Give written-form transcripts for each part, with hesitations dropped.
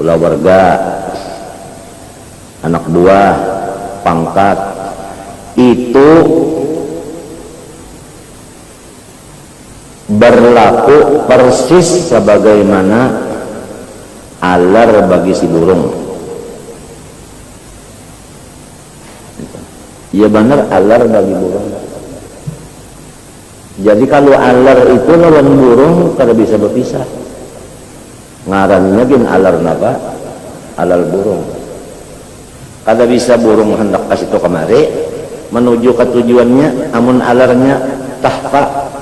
keluarga, anak buah, pangkat, itu berlaku persis sebagaimana alar bagi si burung. Ya benar, alar bagi burung. Jadi kalau alar itu lawan burung kada bisa berpisah. Ngarannya gin alar napa? Alar burung. Kada bisa burung hendak kasih to kemari menuju ke tujuannya, amun alarnya tahfa.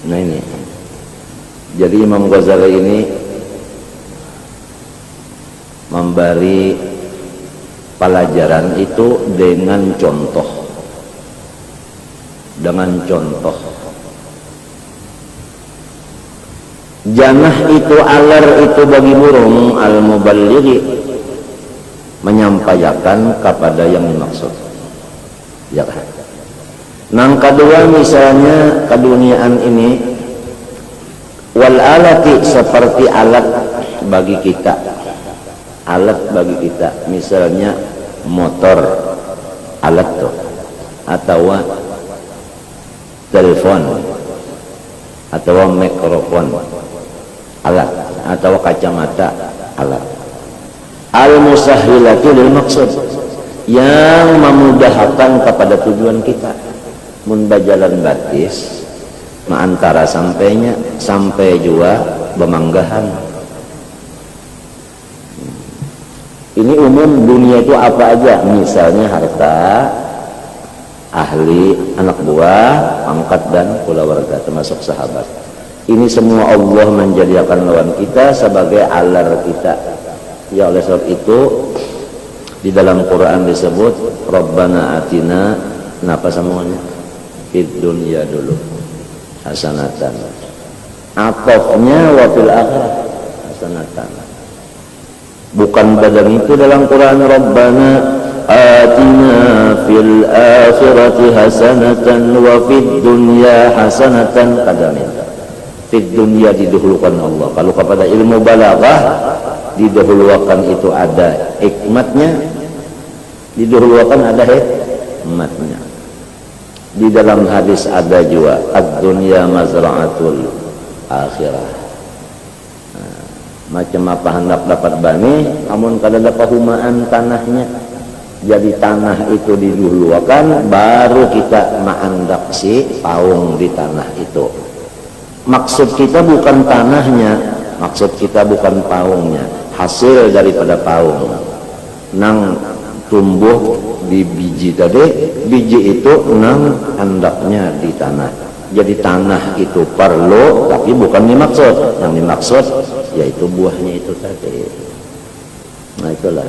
Nah ini. Jadi Imam Ghazali ini memberi pelajaran itu dengan contoh. Janah itu alar itu bagi burung, al-muballighi menyampaikan kepada yang dimaksud. Ya kan? Nang kedua misalnya keduniaan ini wal alati seperti alat bagi kita. Alat bagi kita misalnya motor, alat tuh, atau telepon, atau mikrofon, alat, atau kacamata, alat. Al-musahhilatu lil maksud, yang memudahkan kepada tujuan kita. Mun bajalan batis antara sampainya sampai juga Bemanggahan. Ini umum dunia itu apa aja, misalnya harta, ahli, anak buah, pangkat dan keluarga termasuk sahabat. Ini semua Allah menjadikan lawan kita sebagai alar kita. Ya oleh sebab itu di dalam Quran disebut Rabbana atina, kenapa semuanya? Fid dunya dulu hasanatan. Atofnya wa fil akhirah hasanatan. Bukan badan itu dalam Quran Rabbana atina fil akhirati hasanatan wa fid dunya hasanatan, kadang fid dunya didahulukan Allah. Kalau kepada ilmu balaghah didahulukan itu ada hikmatnya, didahulukan ada hikmatnya. Di dalam hadis ada juga ad-dunya mazra'atul akhirah. Macam apa hendak dapat bani, namun kada dapat humaan tanahnya. Jadi tanah itu didahulukan, baru kita maandak si paung di tanah itu. Maksud kita bukan tanahnya, maksud kita bukan paungnya, hasil daripada paung. Nang tumbuh di biji tadi, biji itu nang andaknya di tanah. Jadi tanah itu perlu, tapi bukan dimaksud. Yang dimaksud yaitu buahnya itu tadi. Nah itulah.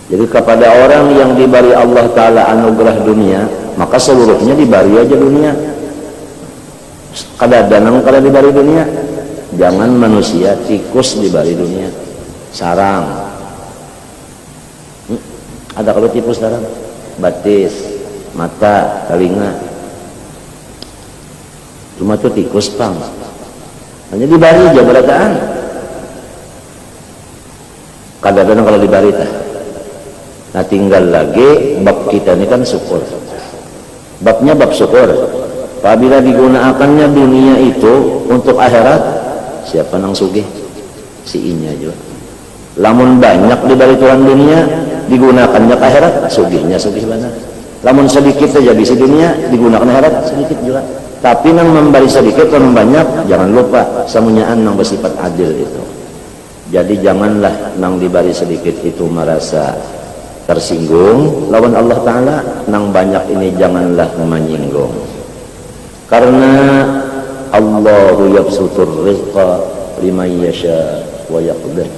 Jadi kepada orang yang diberi Allah Ta'ala anugerah dunia, maka seluruhnya diberi aja dunia. Kada danang kada diberi dunia. Jangan manusia, tikus diberi dunia. Sarang. Ada kalau tikus sarang? Batis, mata, telinga. Cuma itu tikus pang. Hanya dibari aja berataan. Kadang-kadang kalau dibari tah. Nah tinggal lagi bab kita ini kan syukur. Babnya bab syukur. Apabila digunakannya dunia itu untuk akhirat, siapa nang sugih? Si inya juga. Lamun banyak dibari Tuhan dunia, digunakannya ke akhirat, sugihnya sugih benar. Lamun sedikit saja bisa dunia, digunakan akhirat sedikit juga. Tapi nang memberi sedikit dan banyak, jangan lupa semuanyaan nang bersifat adil itu. Jadi janganlah nang diberi sedikit itu merasa tersinggung lawan Allah Ta'ala, nang banyak ini janganlah menyinggung. Karena Allahu yabsutur rizqa liman yasha wa yaqdir.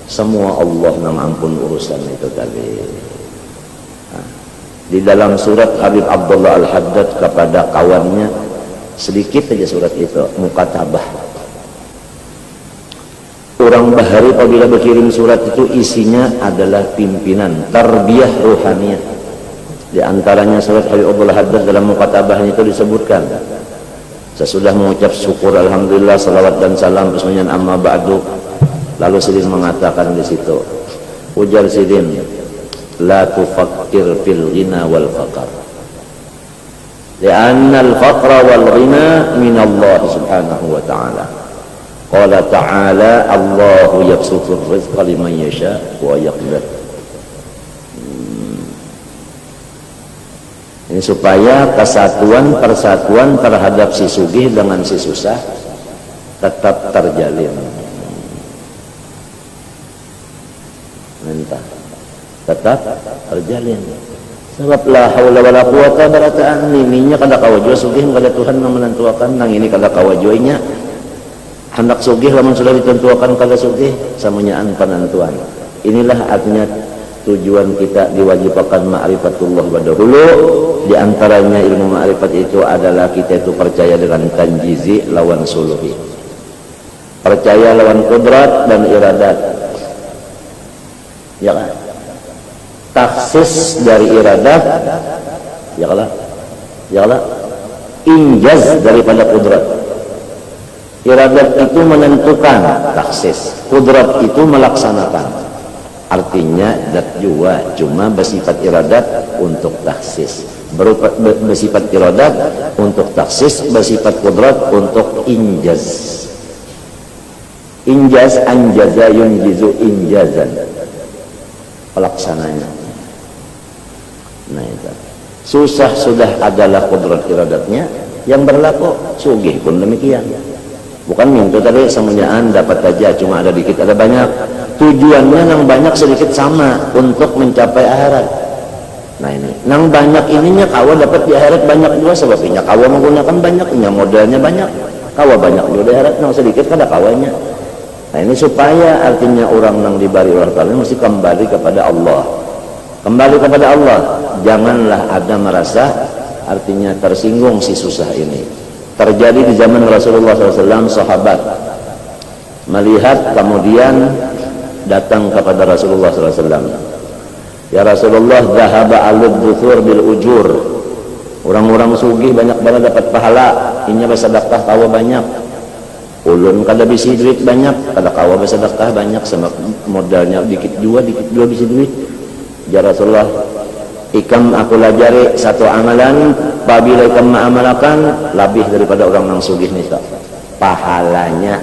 Semua Allah nang ampun urusan itu tadi. Di dalam surat Habib Abdullah Al-Haddad kepada kawannya, sedikit saja surat itu, mukatabah. Orang bahari apabila berkirim surat itu isinya adalah pimpinan, tarbiyah ruhaniyah. Di antaranya surat Habib Abdullah Al-Haddad dalam mukatabahnya itu disebutkan, Sesudah mengucap syukur alhamdulillah, salawat dan salam kemudian amma ba'du, lalu Sidin mengatakan di situ, ujar Sidin, la tufakkir fil ghina wal faqr, li'anna al faqra wal ghina min Allah subhanahu wa ta'ala. Qala ta'ala, Allahu yabsutur rizqa liman yasha wa yaqdir. Ini supaya kesatuan persatuan terhadap si sugih dengan si susah tetap terjalin. Mentah tetap terjalin. Sebab la haula wala quwata barataan nininya kada kawajo sugih kada Tuhan menentukan nang ini kada kawajoinya hendak sugih lamun sudah ditentukan kada sugih samunyaan penentuan. Inilah artinya tujuan kita diwajibkan ma'rifatullah dahulu. Di antaranya ilmu ma'rifat itu adalah kita itu percaya dengan tanjizi lawan suluhi, percaya lawan kudrat dan iradat, ya kan? Taksis dari iradat, ya kan? Ya kan? Injaz daripada kudrat. Iradat itu menentukan, taksis. Kudrat itu melaksanakan. Artinya dat jua cuma bersifat iradat untuk taksis, bersifat iradat untuk taksis, bersifat kudrat untuk injaz. Injaz, anjaza yunjizu injazan, pelaksananya. Nah itu susah sudah adalah kudrat iradatnya yang berlaku, sugih pun demikian. Bukan minta tadi semuanyaan dapat aja, cuma ada dikit ada banyak. Tujuannya nang banyak sedikit sama untuk mencapai akhirat. Nah ini, nang banyak ininya kawa dapat di akhirat banyak juga sebabnya kawa menggunakan banyaknya, modalnya banyak. Kawa banyak juga di akhirat, nang sedikit kada kawanya. Nah ini supaya artinya orang nang dibari Allah Ta'ala mesti kembali kepada Allah. Kembali kepada Allah. Janganlah ada merasa artinya tersinggung si susah ini. Terjadi di zaman Rasulullah SAW, sahabat melihat kemudian datang kepada Rasulullah SAW. Ya Rasulullah, zahaba al-duthur bil ujur. Orang-orang sugih banyak banget dapat pahala. Inya bersedekah kawa banyak. Ulun kada bisi duit banyak, kada kawa bersedekah banyak sama modalnya dikit juga bisi duit. Ya Rasulullah, ikam aku lajari satu amalan, apabila ikam mengamalkan lebih daripada orang yang sugih nih, pahalanya.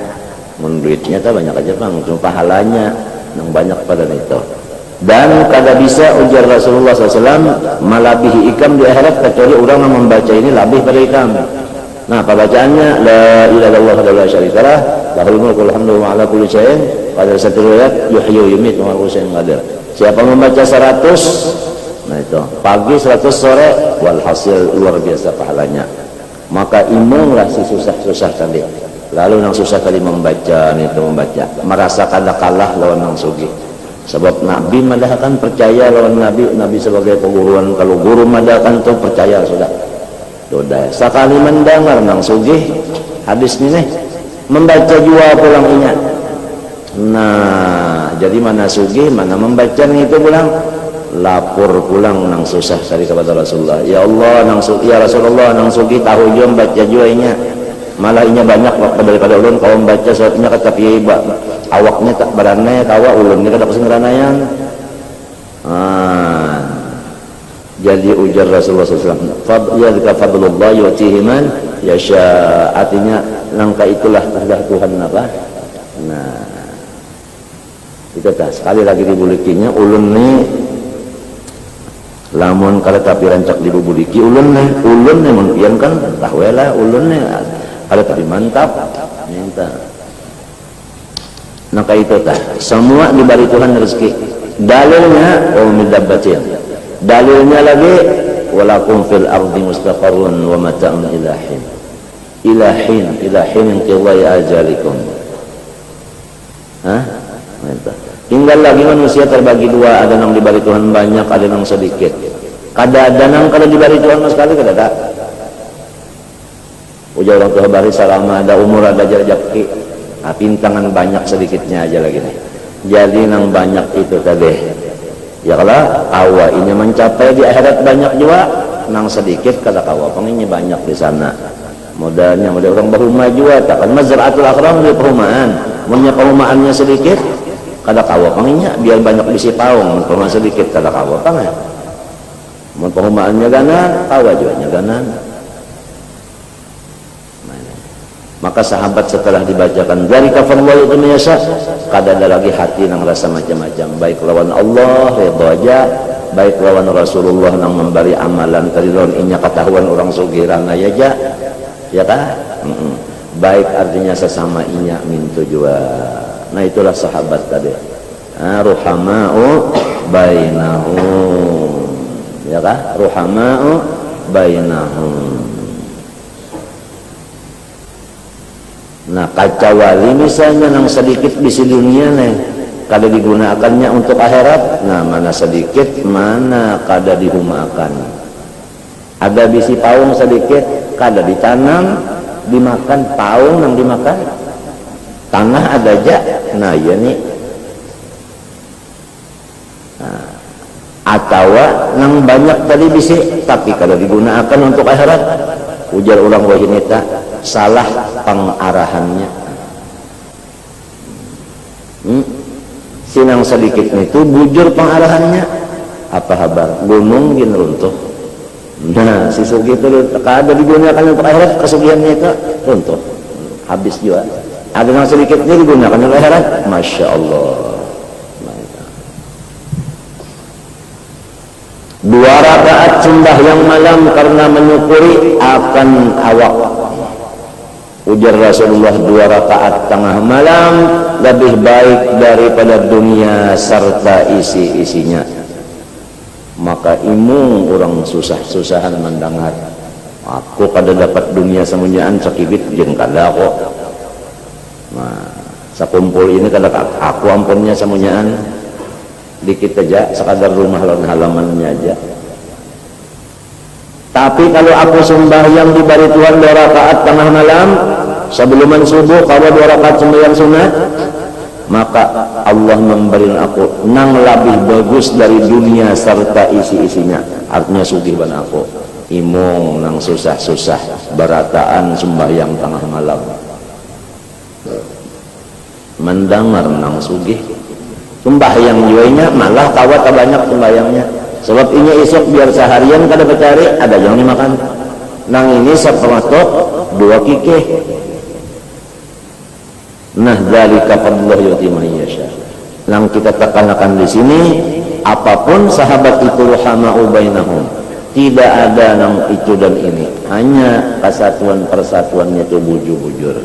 Mun duitnya tak banyak aja bang, cuma pahalanya yang banyak pada itu. Dan kada bisa ujar Rasulullah SAW malabihi ikam di akhirat kecuali orang yang membaca ini lebih pada ikam. Nah pembacaannya la ilaha illallah la syarikalah lahul mulku wal hamdu wa ala kulli syai'in qadir. Satu riwayat yuhyi yumit wa kullu syai'in qadir. Siapa membaca 100, nah itu pagi 100 sore, walhasil luar biasa pahalanya. Maka imunglah si susah-susah tadi. Lalu nang susah tadi membaca merasa kada kalah lawan nang sugih. Sebab Nabi madahkan percaya lawan Nabi sebagai peguruan. Kalau guru madahkan tuh percaya sudah. Sekali mendengar nang sugih hadis ini membaca jua pulang ingat. Nah, jadi mana sugih mana membaca itu pulang, lapor pulang nang susah tadi kepada Rasulullah. Ya Allah nang sugih, ya Rasulullah nang sugih tahu jua membaca jua inya. Malah inya banyak waktu daripada ulun kalau membaca suratnya tapi awaknya tak berane kawa ulunnya kada kesengeranayan. Jadi ujar Rasulullah SAW, fadlika fadlullah yu'tihi man yasha, artinya langkah itulah kehendak Tuhan apa. Nah itu dah sekali lagi dibulikinya ulun nih lamun kada tapi rancak dibubuliki ulun nih mungkin kan tahwelah ulun nih ada tapi mantap minta. Maka itu tah semua diberi Tuhan rezeki. Dalilnya umidabbatin. Dalilnya lagi walakum fil ardi mustaqarrun wa mata'un ilahin. Ilahin inqidai ajalikum. Tinggal lagi manusia terbagi dua, ada yang diberi Tuhan banyak, ada yang sedikit. Kada ada yang kada diberi Tuhan sama sekali kada ada. Ujar orang tua bari salama, ada umur, ada rezeki, pintangan banyak sedikitnya aja lagi nih. Jadi nang banyak itu tadi, ya kalau kawa ini mencapai di akhirat banyak juga, nang sedikit kada kawa, pengennya banyak di sana. modalnya modal orang bahuma juga tak kan mazraatul akram di perumahan punya perumahannya sedikit kada kawa panginya biar banyak bisi paung perumahan sedikit kada kawa pang ya mun perumahannya ganan kawa juga nya ganan. Maka sahabat setelah dibacakan dari kafallahu itu menyasa kada ada lagi hati nang rasa macam-macam baik lawan Allah redha aja baik lawan Rasulullah nang memberi amalan karidon inya ketahuan orang sugiran aja ya kan baik artinya sesama inya min tujuan. Nah itulah sahabat tadi ruhama'u bainahum ya kan ruhama'u bainahum. Nah kaca wali misalnya yang sedikit di dunia nih kada digunakannya untuk akhirat, nah mana sedikit mana kada dihumakan. Ada bisi paung sedikit kada ditanam dimakan paung yang dimakan tanah ada aja. Nah ya nih nah, atau nang banyak tadi bisi tapi kada digunakan untuk akhirat. Ujar ulang wahinita salah pengarahannya. Sinang sedikit itu bujur pengarahannya apa kabar gunung gin runtuh. Nah si sugi itu kada digunakan untuk akhirat kesugihannya itu runtuh habis juga. Ada yang sedikitnya digunakan untuk akhirat masya Allah. Dua rakaat sembahyang malam karena menyukuri akan awak. Ujar Rasulullah 2 rakaat tengah malam lebih baik daripada dunia serta isi-isinya. Maka imung orang susah-susahan mendengar aku kada dapat dunia semuanyaan sakibit jeung kada kok. Nah sakumpul ini kada aku ampunnya semuanyaan dikit aja sekadar rumah lawan halamannya aja. Tapi kalau aku sembahyang di bari Tuhan 2 rakaat tengah malam sebelum subuh kalau 2 rakaat sembahyang sunat maka Allah memberi aku nang lebih bagus dari dunia serta isi-isinya. Artinya sugih ban aku imong nang susah-susah barataan sembahyang tengah malam mendengar nang sugih sembahyang juainya malah kawat banyak sembahyangnya sebab ini esok biar seharian kada bercari ada yang dimakan nang ini sepermatok 2 kikih. Nah dzalika fadlullah yu'ti man yasha. Nang kita tekankan di sini apapun sahabat itu ruhama'u bainahum tidak ada nang itu dan ini hanya kesatuan persatuannya itu bujur-bujur.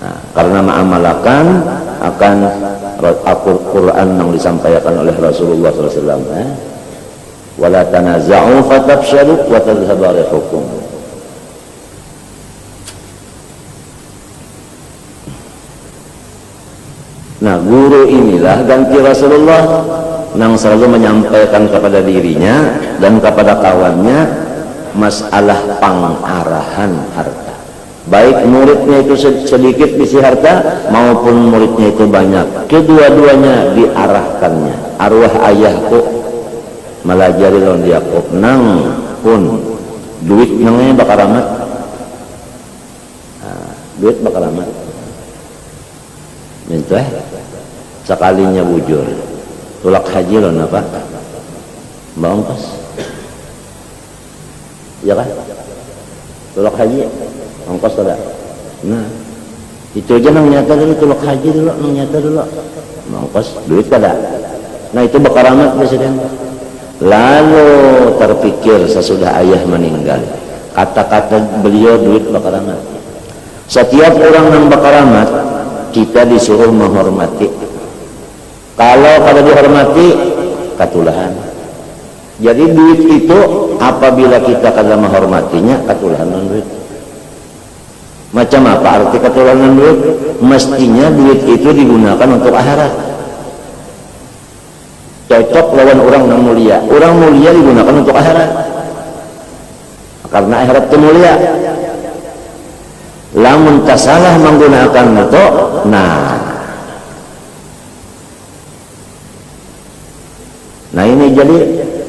Nah, karena mengamalkan akan Al-Quran yang disampaikan oleh Rasulullah SAW wala tanaza'u fatafshalu wa tadhhabu rihukum. Nah guru inilah ganti Rasulullah yang selalu menyampaikan kepada dirinya dan kepada kawannya masalah pengarahan harta. Baik muridnya itu sedikit bisi harta maupun muridnya itu banyak, kedua-duanya diarahkannya. Arwah ayahku melajari lawan Yakub nang pun duit nangnya bakal amat. Nah, duit bakal amat. Minta sekalinya bujur. Tulak haji loh apa? Mbak ongkos. Ya kan? Tulak haji ongkos ada. Nah itu aja nang nyata dulu tulak haji dulu nang nyata dulu ongkos duit kada. Nah itu bakaramat presiden. Lalu terpikir sesudah ayah meninggal kata-kata beliau duit bakaramat. Setiap orang yang bakaramat kita disuruh menghormati. Kalau kada dihormati katulahan. Jadi duit itu apabila kita kada menghormatinya katulahan duit. Macam apa arti ketulanan duit? Mestinya duit itu digunakan untuk akhirat. Cocok lawan orang yang mulia. Orang mulia digunakan untuk akhirat. Karena akhirat itu mulia. Lamun tasalah menggunakan itu, nah ini jadi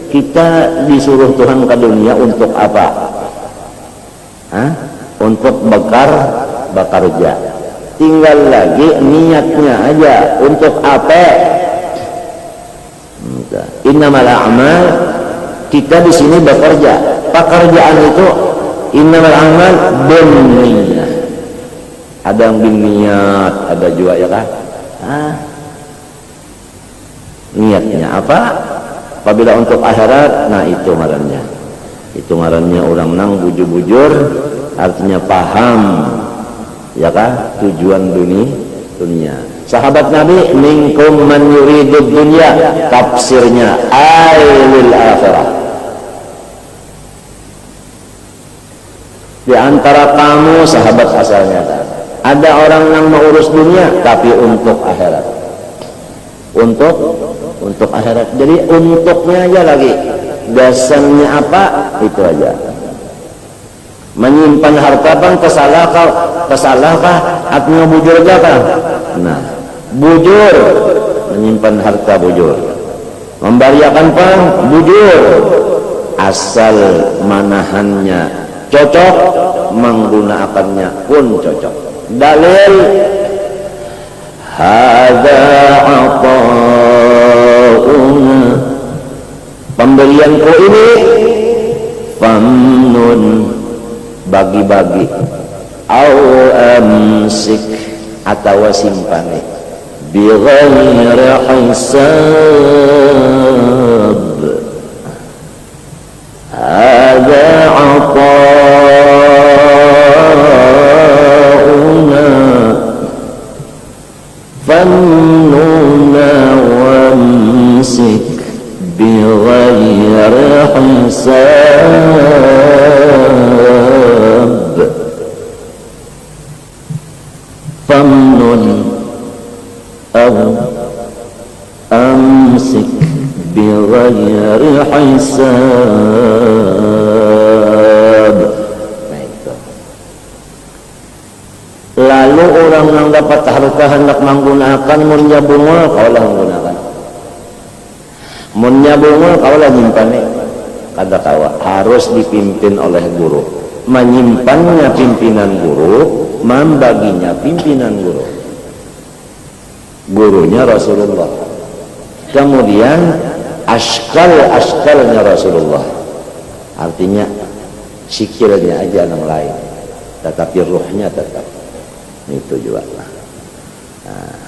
kita disuruh Tuhan ke dunia untuk apa? Hah? untuk bekerja. Tinggal lagi niatnya aja untuk apa. Innamal a'mal, kita di sini bekerja. Pekerjaan itu innamal a'mal binniyah. Ada yang binniyat, ada juga ya kan? Niatnya apa? Apabila untuk akhirat, nah itu ngarannya. Itu ngarannya orang nang bujur-bujur, artinya paham ya kan tujuan dunia. Sahabat Nabi, minkum man yuridud dunya, tafsirnya ailil akhirah. Di antara kamu sahabat asalnya ada orang yang mengurus dunia tapi untuk akhirat. Untuk akhirat. Jadi untuknya aja lagi. Dasarnya apa? Itu aja. Menyimpan harta bang kesalahkah artinya bujur aja kan? Nah, bujur, menyimpan harta bujur, membariakan pang bujur, asal manahannya cocok, menggunakannya pun cocok. Dalil hadza ata'una, pemberianku ini, famnun, bagi-bagi, au amsik, atau simpan, bighairi hisab. Hadza ata'una famnun wamsik bighairi hisab. Famnun aw amsik bighairi hisab. Nah itu. Lalu orang yang dapat harta hendak menggunakan munnya bunga, kaulah menggunakan. Munnya bunga kaulah nyimpannya. Kada kawa harus dipimpin oleh guru. Menyimpannya pimpinan guru, membaginya pimpinan guru. Gurunya Rasulullah. Kemudian askalnya Rasulullah. Artinya sikirnya aja yang lain, tetapi ruhnya tetap. Itu juga. Nah.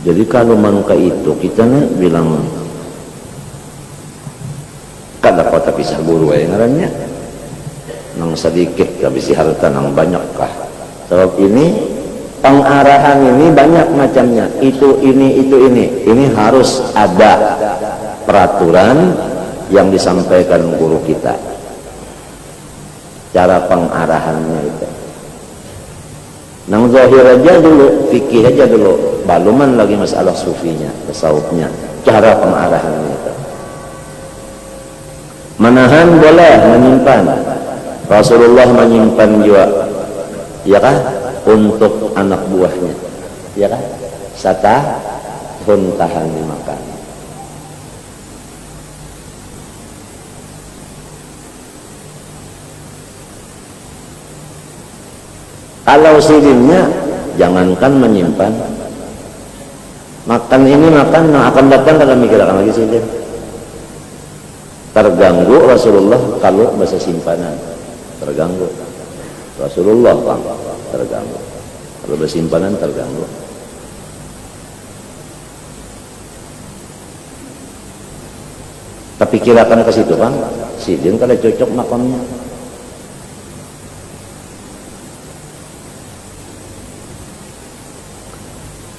Jadi kalau manuka itu kita nih bilang kada kota pisah guru yang ngarannya nang sedikit habis harta nang banyak kah. Sebab ini pengarahan ini banyak macamnya. Itu ini harus ada peraturan yang disampaikan guru kita. Cara pengarahannya itu. Nang zahir aja dulu, fikih aja dulu, baluman lagi masalah sufinya, tasawufnya, cara pengarahannya itu. Menahan boleh, menyimpan. Rasulullah menyimpan juga, ya kan, untuk anak buahnya, ya kan, tahan dimakan. Kalau sirinnya, jangankan menyimpan, makan ini makan, nah akan datang kalau mikirkan lagi sirin. Terganggu Rasulullah kalau bahasa simpanan, terganggu. Rasulullah bang, terganggu. Kalau bahasa simpanan terganggu. Tapi kirakan ke situ bang, sirin kalau cocok makamnya.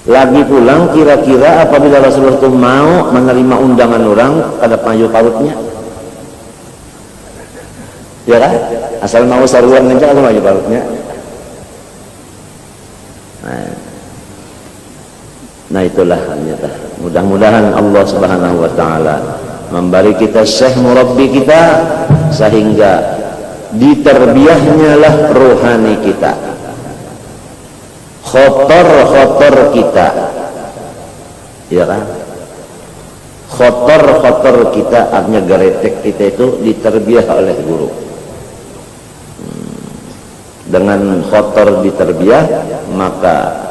Lagi pulang kira-kira apabila Rasulullah itu mau menerima undangan orang pada payu parutnya, ya kan? Asal mau saruan aja kalau payu parutnya. Nah itulah ternyata. Mudah-mudahan Allah Subhanahu Wa Taala memberi kita syekh murabbi kita sehingga diterbiahnya lah rohani kita. Khotor kita, ya kan? khotor kita, artinya geretek kita itu diterbiah oleh guru. Dengan khotor diterbiah, maka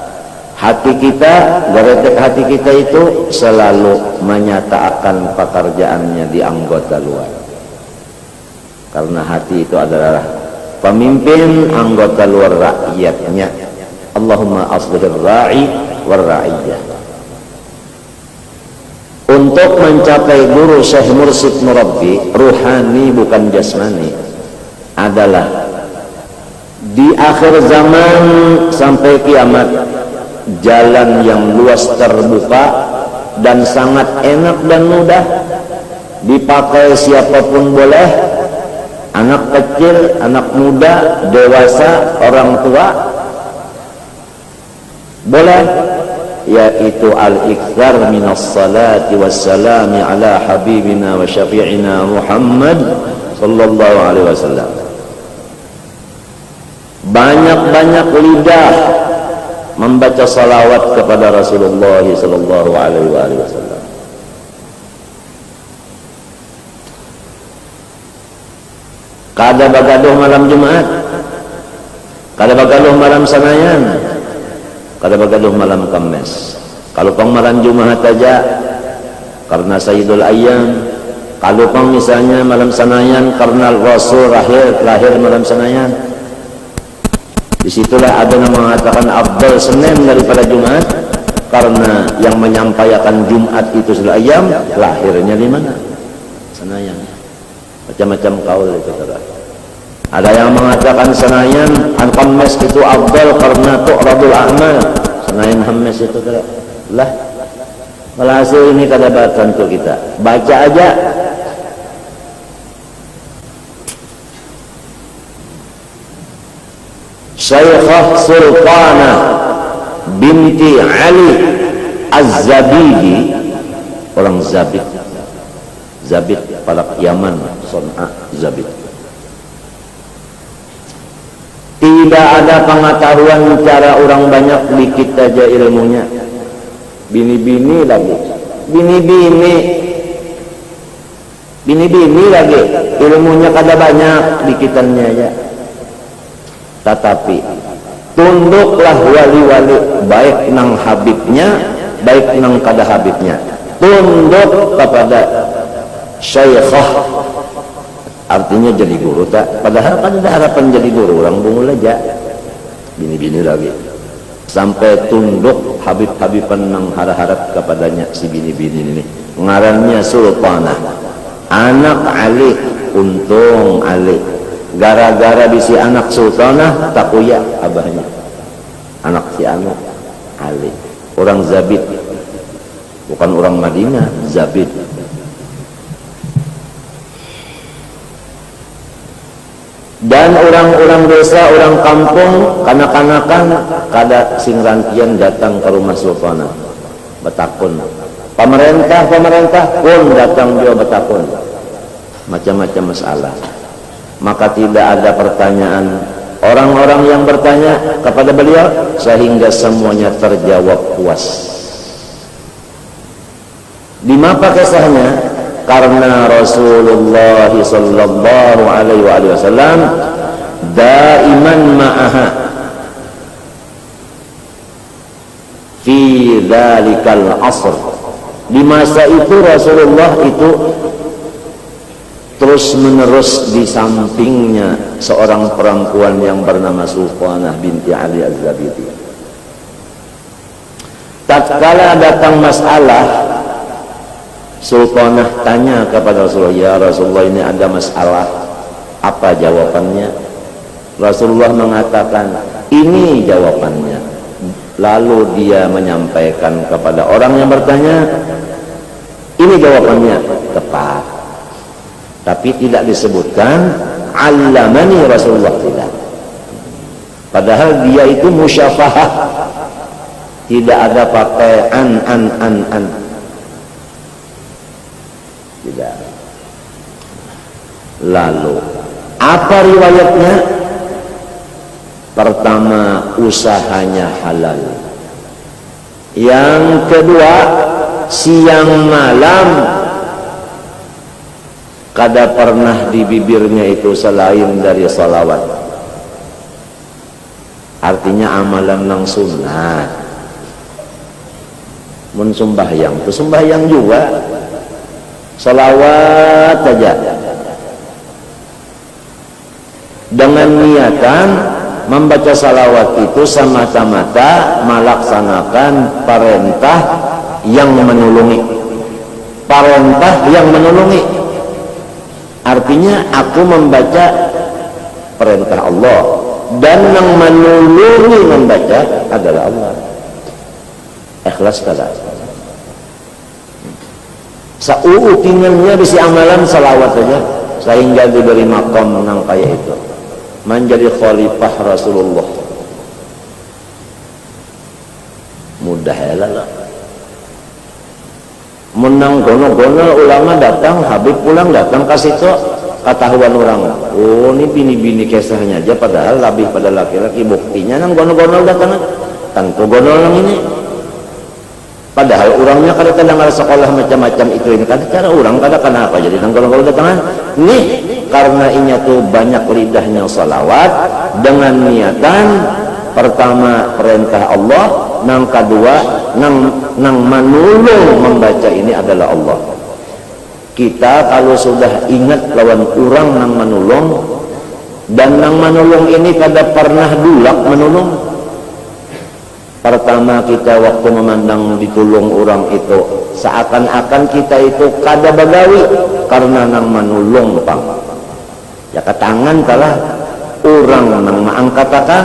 hati kita, geretek hati kita itu selalu menyatakan pekerjaannya di anggota luar. Karena hati itu adalah pemimpin anggota luar rakyatnya. Allahumma aslihir ra'i war ra'iyah. Untuk mencapai guru syekh mursyid murabbi ruhani bukan jasmani adalah di akhir zaman sampai kiamat, jalan yang luas terbuka dan sangat enak dan mudah, dipakai siapapun boleh, anak kecil, anak muda, dewasa, orang tua boleh, yaitu al-ikthar minas salati wassalami ala habibina wa syafi'ina Muhammad sallallahu alaihi wasallam. Banyak-banyak lidah membaca salawat kepada Rasulullah sallallahu alaihi wasallam. Kada bagaduh malam Jumat, kada bagaduh malam Senayan, kada bagaduh malam Kamis. Kalau pang malam Jumat aja karena Sayyidul Ayyam, kalau pang misalnya malam Senayan karena Rasul lahir malam Senayan. Disitulah ada yang mengatakan afdal Senin daripada Jumat, karena yang menyampaikan Jumat itu Sayyidul Ayyam lahirnya di mana? Senayan. Macam-macam kaul itu saudara. Ada yang mengatakan Senayan Kamis itu afdal karena tu'radul a'mal. Senayan Kamis itu saudara. Lah, walhasil ini kada batan tuh kita. Baca aja. Syaikhah Sultanah binti Ali Az-Zabidi, orang Zabid, Zabid Palak Yaman, Son'a Zabid. Tidak ada pengetahuan cara orang banyak, dikit aja ilmunya. Bini-bini lagi, bini-bini lagi, ilmunya kada banyak, dikitannya aja. Tetapi tunduklah wali-wali, baik nang habibnya, baik nang kada habibnya, tunduk kepada syaikhah, artinya jadi guru tak, padahal kan ada harapan jadi guru, orang bungul aja, bini-bini lagi, sampai tunduk habib-habiban nang harap-harap kepadanya si bini-bini ini. Ngarannya Sultanah, anak Ali, untung Ali. Gara-gara bisi anak Sultanah takuya abahnya, anak si anak Ali, orang Zabid, bukan orang Madinah, Zabid. Dan orang-orang desa, orang kampung, kanak-kanakan kada sing rantian datang ke rumah Sultanah betakun. Pemerintah pun datang juga betakun, macam-macam masalah. Maka tidak ada pertanyaan orang-orang yang bertanya kepada beliau sehingga semuanya terjawab puas. Di mana kisahnya? Karena Rasulullah sallallahu alaihi wasallam daiman ma'aha fi dzalikal asr. Di masa itu Rasulullah itu terus menerus di sampingnya seorang perempuan yang bernama Sultanah binti Ali Az-Zabidi. Tatkala datang masalah, Sultanah tanya kepada Rasulullah, ya Rasulullah, ini ada masalah, apa jawabannya? Rasulullah mengatakan, ini jawabannya. Lalu dia menyampaikan kepada orang yang bertanya, ini jawabannya, tepat. Tapi tidak disebutkan allamani Rasulullah, tidak. Padahal dia itu musyafahah, tidak ada pakai an. Tidak. Lalu apa riwayatnya? Pertama, usahanya halal. Yang kedua, siang malam kada pernah di bibirnya itu selain dari salawat. Artinya amalan nang sunat. Mun sembahyang itu sembahyang juga salawat saja dengan niatan membaca salawat itu semata-mata melaksanakan perintah yang menulungi. Perintah yang menulungi artinya aku membaca perintah Allah dan yang menulungi membaca adalah Allah. Ikhlas kada sautingannya bisi amalan salawat saja sehingga diberi makom nang kaya itu menjadi khalifah Rasulullah. Mudah ya lah. Menang gono-gono ulama datang, Habib pulang datang kasih to ketahuan orang. Oh ini bini-bini kisahnya aja padahal lebih pada laki-laki, buktinya nang gono-gono datang tentu gono orang ini. Padahal orangnya kada tenang ada sekolah macam-macam itu ini kan cara orang kada kenapa jadi nang gono-gono datang nih karena inya tuh banyak lidahnya salawat dengan niatan pertama perintah Allah, nang kedua nang manulung membaca ini adalah Allah. Kita kalau sudah ingat lawan orang nang manulung dan nang manulung ini kada pernah dulak manulung. Pertama kita waktu memandang ditulung orang itu seakan-akan kita itu kada bagawi karena nang manulung pang. Ya ke tangan kalah orang nang maangkatakan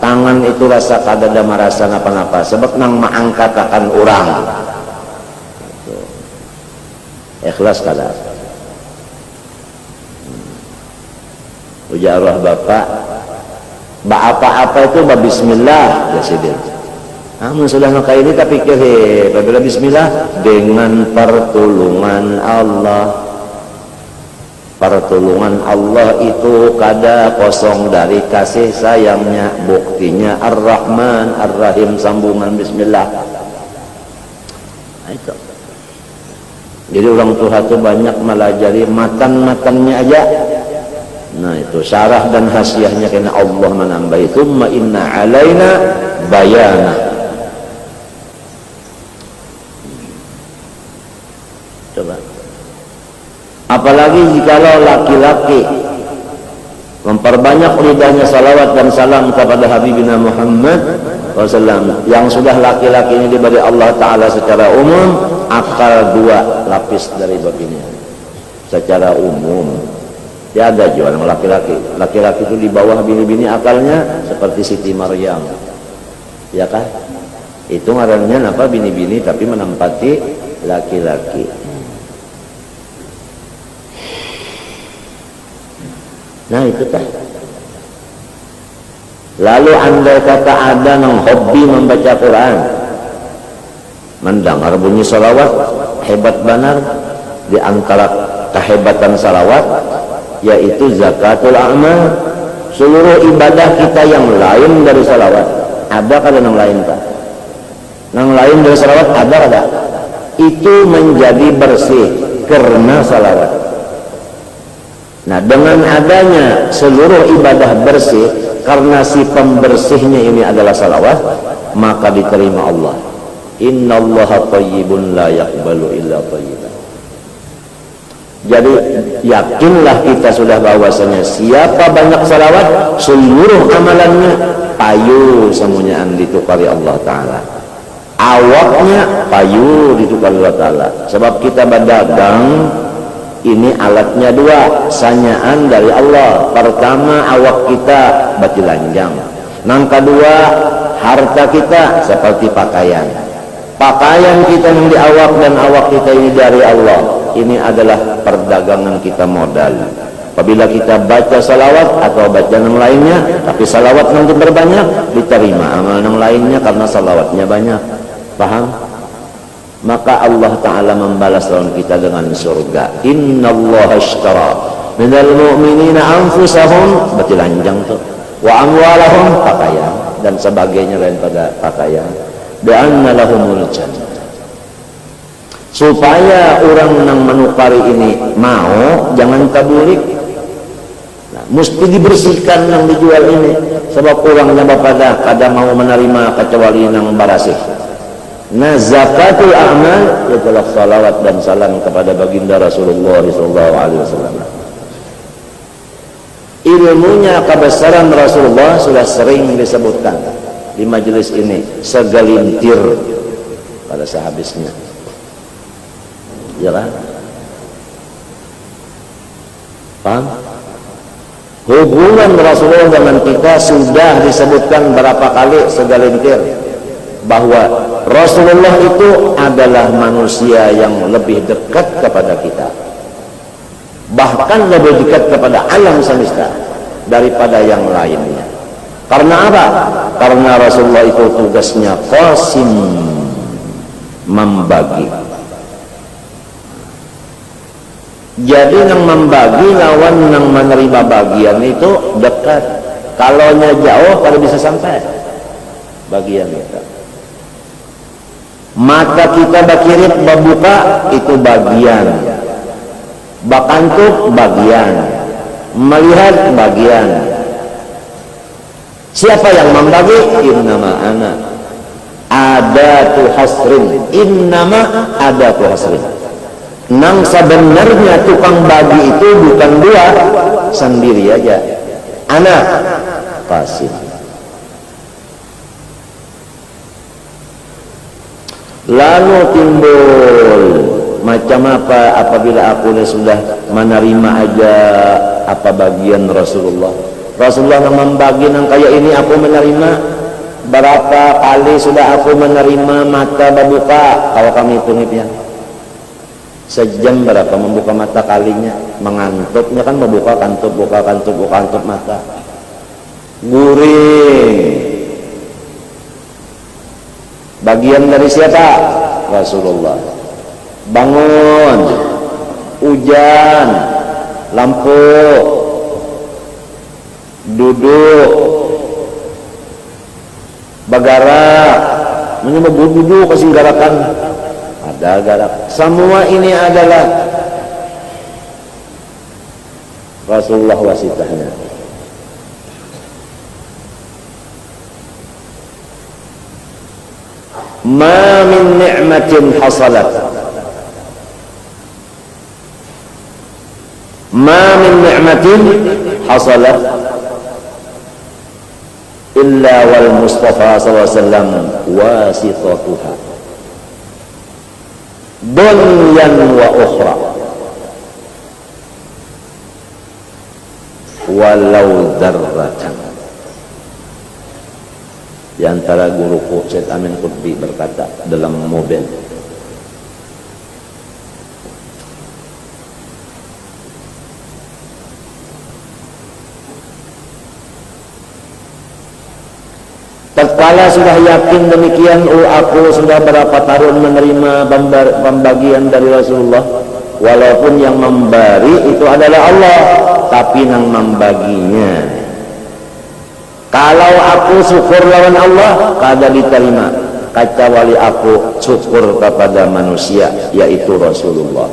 tangan itu rasa kada ada merasa apa-apa sebab nang maangkatakan orang. Ikhlas kada. Ujarah bapak apa-apa itu bismillah ya sidin. Namun sudah maka ini tak pikir apabila bismillah dengan pertolongan Allah. Pertolongan Allah itu kada kosong dari kasih sayangnya, buktinya Ar-Rahman Ar-Rahim sambungan bismillah. Nah, itu. Jadi orang tua itu banyak melajari matan-matannya aja. Nah itu syarah dan hasiahnya karena Allah menambah itu ma inna alaina bayana. Coba. Apalagi jikalau laki-laki memperbanyak lidahnya salawat dan salam kepada Habibina Muhammad SAW. Yang sudah laki-laki ini diberi Allah Ta'ala secara umum akal 2 lapis dari baginya secara umum. Tiada juga orang laki-laki itu di bawah bini-bini akalnya seperti Siti Maryam, ya kah? Itu ngarannya apa bini-bini tapi menempati laki-laki. Nah itu tah. Lalu andai kata ada yang hobi membaca Quran, mendengar bunyi salawat hebat benar. Di antara kehebatan salawat yaitu zakatul amal, seluruh ibadah kita yang lain dari salawat. Ada kada yang lain tak? Yang lain dari salawat ada kada? Itu menjadi bersih karena salawat. Nah dengan adanya seluruh ibadah bersih karena si pembersihnya ini adalah salawat, maka diterima Allah. Innallaha thayyibun la yaqbalu illa thayyiban. Jadi yakinlah kita sudah bahwasanya siapa banyak salawat seluruh amalannya payu semuanya ditukari Allah Ta'ala, awaknya payu ditukari Allah Ta'ala. Sebab kita berdagang ini alatnya 2, sanyaan dari Allah. Pertama awak kita bati lanjang, yang kedua harta kita seperti pakaian kita yang di awak dan awak kita ini dari Allah. Ini adalah perdagangan kita modal. Apabila kita baca salawat atau baca yang lainnya tapi salawat nanti berbanyak diterima amal yang lainnya karena salawatnya banyak. Paham? Maka Allah Ta'ala membalas lawan kita dengan surga. Innallaha ashtara minal mu'minina anfusahum, berarti lanjang tuh, wa amwalahum, pakaian dan sebagainya lain pada pakaian, bi'anna lahumul jannah. supaya orang yang menukari ini mau jangan tabulik. Nah, mesti dibersihkan yang dijual ini sebab orangnya bapada kada mau menerima kecuali yang barasih. Nah, zakatul amal itulah salawat dan salam kepada baginda Rasulullah SAW. Ilmunya kebesaran Rasulullah sudah sering disebutkan di majelis ini segelintir pada sehabisnya, ya kan? Paham? Hubungan Rasulullah dengan kita sudah disebutkan berapa kali segelintir, bahwa Rasulullah itu adalah manusia yang lebih dekat kepada kita, bahkan lebih dekat kepada alam semesta daripada yang lainnya. Karena apa? Karena Rasulullah itu tugasnya qasim, membagi. Jadi yang membagi lawan yang menerima bagian itu dekat. Kalau jauh pada bisa sampai bagian kita. Mata kita bakirip babuka itu bagian, bakantuk bagian, melihat bagian. Siapa yang membagi? Innama ana adatu hasrin. Innama adatu hasrin. Nang sebenarnya tukang bagi itu bukan dua, sendiri aja. Ana qasim. Lalu timbul macam apa apabila aku sudah menerima aja apa bagian Rasulullah. Rasulullah membagi yang kayak ini aku menerima. Berapa kali sudah aku menerima mata babuka? Kalau kami hitung ya, sejam berapa membuka mata kalinya? Mengantupnya kan membuka kantup, buka kantup, buka kantup mata. Guring. Bagian dari siapa? Rasulullah. Bangun, hujan, lampu, duduk, bergerak, menyebut duduk kasih gerakan, ada gerak. Semua ini adalah Rasulullah wasitahnya. Ma min ni'matin hasalat, ma min ni'matin hasalat illa wal Mustafa SAW wasitatuha dunyan wa ukhra walau darratan. Di antara guruku Syed Amin Qutbi berkata dalam mobil, tatkala sudah yakin demikian, aku sudah berapa tahun menerima pembagian dari Rasulullah, walaupun yang memberi itu adalah Allah, tapi yang membaginya, kalau aku syukur lawan Allah kada diterima, kecuali aku syukur kepada manusia, yaitu Rasulullah.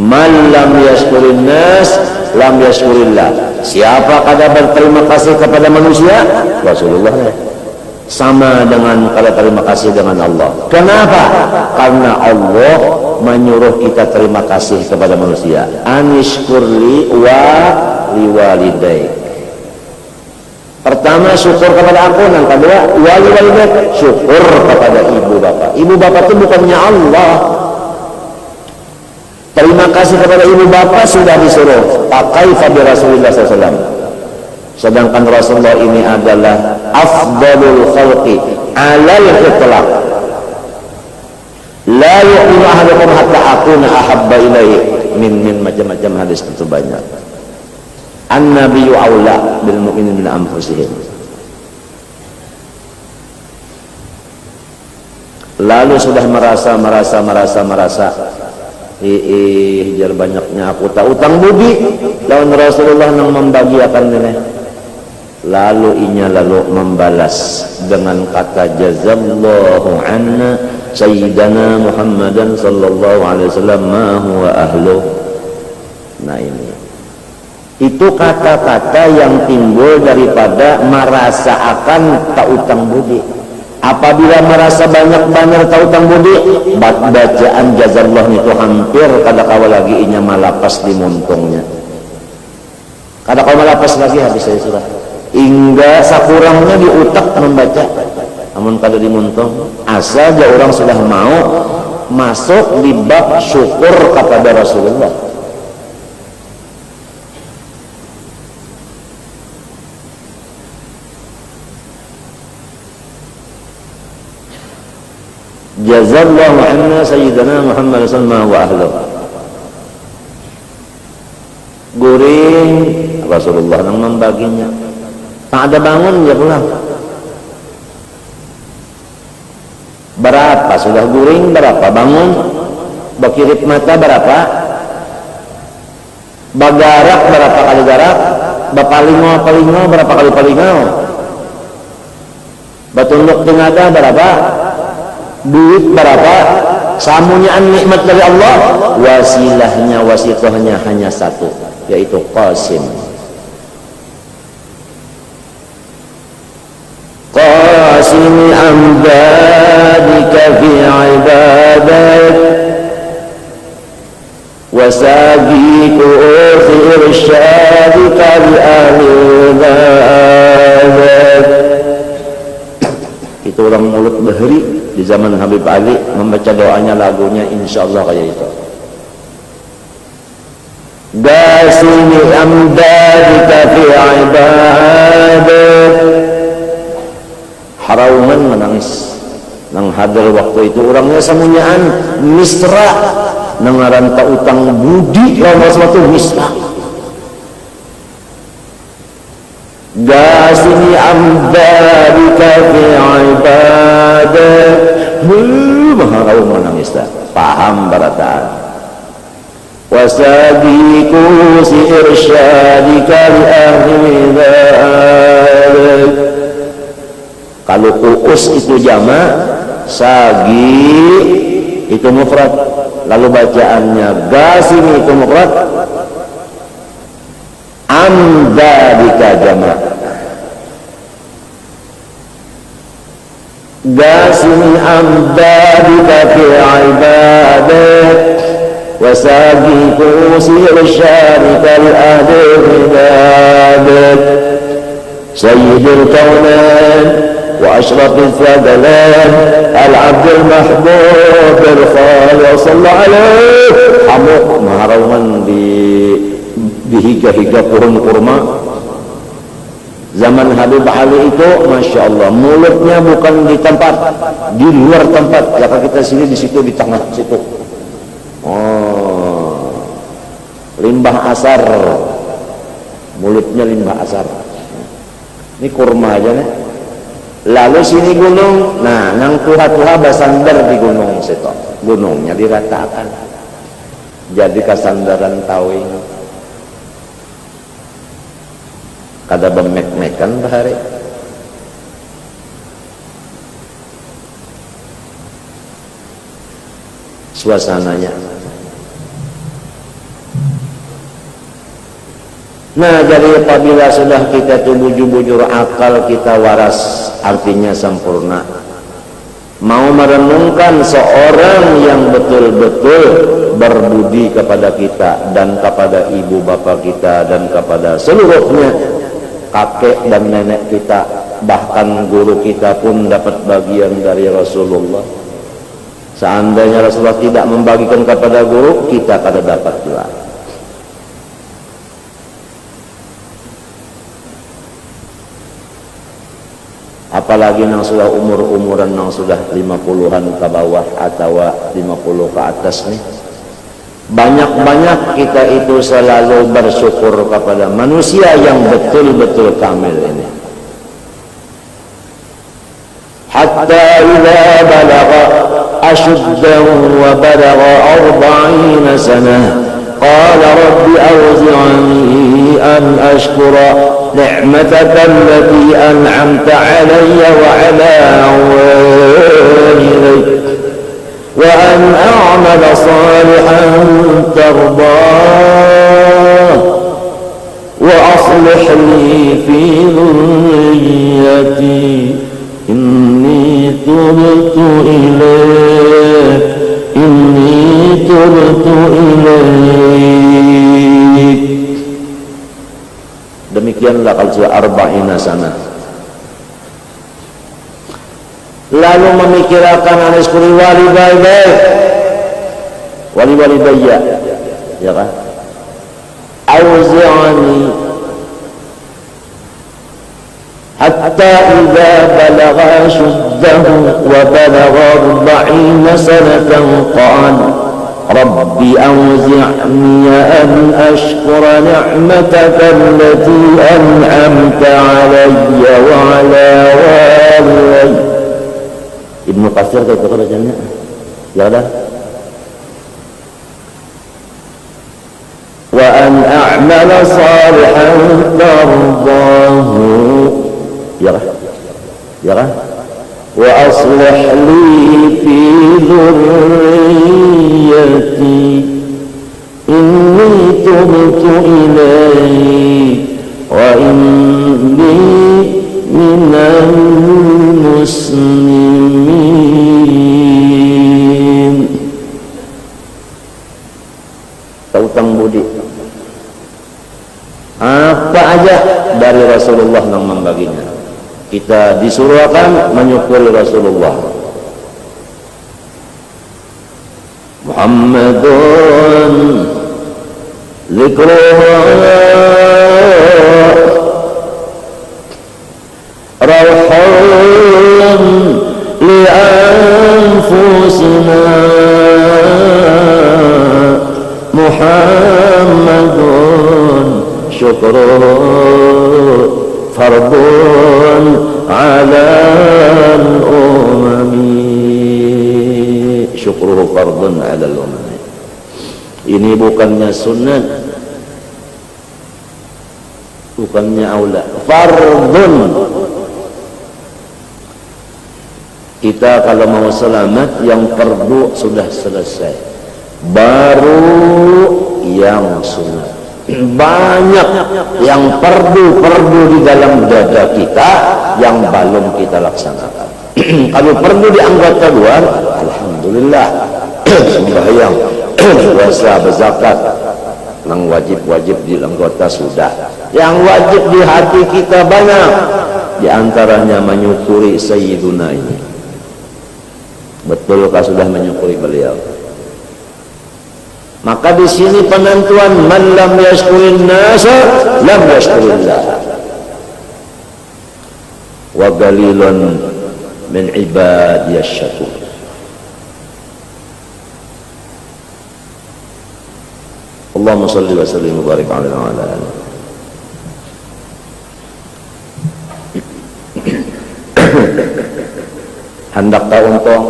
Man lam yashkurin nas lam yashkurillah. Siapa kada berterima kasih kepada manusia? Rasulullah sama dengan kada terima kasih dengan Allah. Kenapa? Karena Allah menyuruh kita terima kasih kepada manusia. Anishkurli wa liwalidayk. Pertama syukur kepada aku, yang kedua wali syukur kepada ibu bapak. Ibu bapak itu bukannya Allah. Terima kasih kepada ibu bapak sudah disuruh. Pakai fabi Rasulullah SAW. Sedangkan Rasulullah ini adalah afdalul khalqi alal itlaq. La yu'minu ahadukum hatta akuna ahabba ilaihi min macam-macam hadis itu banyak. An-nabiyyu aula bil mu'minin min anfusihim. Lalu sudah merasa jar banyaknya aku tak utang budi lawan Rasulullah yang membagiakan ini. Lalu membalas dengan kata jazallahu anna sayyidana Muhammadan sallallahu alaihi wasallam ma huwa ahluh. Nah ini itu kata-kata yang timbul daripada merasa akan tak utang budi. Apabila merasa banyak tak utang budi, bacaan jazallah itu hampir kada kawa lagi inya malapas di montongnya. Kada kawa malapas lagi habis saya sudah. Hingga sakurangnya di utak membaca. Namun kada di montong. Asal dia orang sudah mau masuk di bab syukur kepada Rasulullah. Jazallahu anna sayyidana Muhammad sallallahu wa ahlu. Guring Rasulullah yang membaginya. Tak ada bangun dia pulang. Berapa sudah guring, berapa bangun, bakirip mata berapa, bagarak berapa kali garak, bapalingo berapa kali palingo, batunduk tengada berapa, duit berapa, samunyaan nikmat dari Allah, wasilahnya wasitohnya hanya satu, yaitu Qasim. Qasim amdadika fi ibadat wasabiku fi irsyadika li ahli ibadat. Itu orang mulut bahri di zaman Habib Ali membaca doanya, lagunya insyaallah kayak itu. Qasimi amdadika fi ibadat. Harauman menangis nang hadir waktu itu orangnya samunyaan misra nang ranta utang budi kalau sesuatu misra. Qasimi amdadika fi ibadat. Harauman menangis dah. Paham barataan. Wasabiku si irsyadika li ahli ibadat. Kalau kuus itu jama', sagi itu mufrad. Lalu bacaannya Qasimi itu mufrad, amdadika jama'. Qasimi amdadika fi ibadat wasagi kusi irsyadika li ahli ibadat. Sayyidul kaunain وأشرف الثقلين العبد المحبوب الخالق صلى الله عليه amuk maharauman dihiga-higa pohon kurma. Zaman Habib Ali itu Masya Allah mulutnya bukan di tempat, di luar tempat. Jika kita sini di situ, di tengah situ. Oh, limbah asar, mulutnya limbah asar. Ini kurma aja nih. Lalu sini gunung, nah nang tuha-tuha basandar di gunung situ, gunungnya diratakan jadi kasandaran tawing. Kada bemek-mekan bahari. Suasananya. Nah, jadi apabila sudah kita bujur-bujur akal kita waras, artinya sempurna. Mau merenungkan seorang yang betul-betul berbudi kepada kita dan kepada ibu bapa kita dan kepada seluruhnya kakek dan nenek kita, bahkan guru kita pun dapat bagian dari Rasulullah. Seandainya Rasulullah tidak membagikan kepada guru, kita kada dapat juga. Apalagi nang sudah umur-umuran nang sudah 50-an ke bawah atau 50 ke atas nih. Banyak-banyak kita itu selalu bersyukur kepada manusia yang betul-betul kamil ini. Hatta idza balagha ashuddahu wa balagha 40 sanah qala rabbi awzi'ni an ashkura نعمتك التي أنعمت علي وعلى والدي وأن أعمل صالحا ترضاه وأصلح لي في ذريتي إني تبت إليك Demikianlah kalau sudah arba'ina sana. Lalu memikirkan aniskuri walidayya, ya kan? Auzi'ani hatta idza balagha ashuddahu wa balagha 40 sanatan qala rabbi awzi'ni an ashkura ni'mataka allati an'amta 'alayya wa 'ala walidayya. Ibnu Katsir itu bacanya. Ya dah. Wa an a'mala salihan tardahu. Ya kan? Ya kan? Wa aslih li fi dhurriyyati inni tubtu ilayk wa inni minal muslimin. Utang budi apa aja dari Rasulullah yang membaginya. Kita disuruh akan menyukuri Rasulullah. Muhammadun zikrullah rawhan li anfusina Muhammadun syukruh fardun ala al-umami. Syukruh fardun ala al-umami. Ini bukannya sunnah, bukannya aula, fardun. Kita kalau mau selamat yang fardu sudah selesai, baru yang sunnah. Banyak yang fardu di dalam dada kita yang belum kita laksanakan. Kalau fardu di anggota luar, alhamdulillah, sembahyang, puasa, berzakat, yang wajib di anggota sudah. Yang wajib di hati kita banyak, di antaranya menyukuri Sayyiduna ini. Betulkah sudah menyukuri beliau? Maka di sini penentuan man lam yashkurin nasa lam yashkurillah. Wa qalilun min ibadiyasy syakur. Allahumma shalli wa sallim wa barik ala alihi. Hendakkah untung?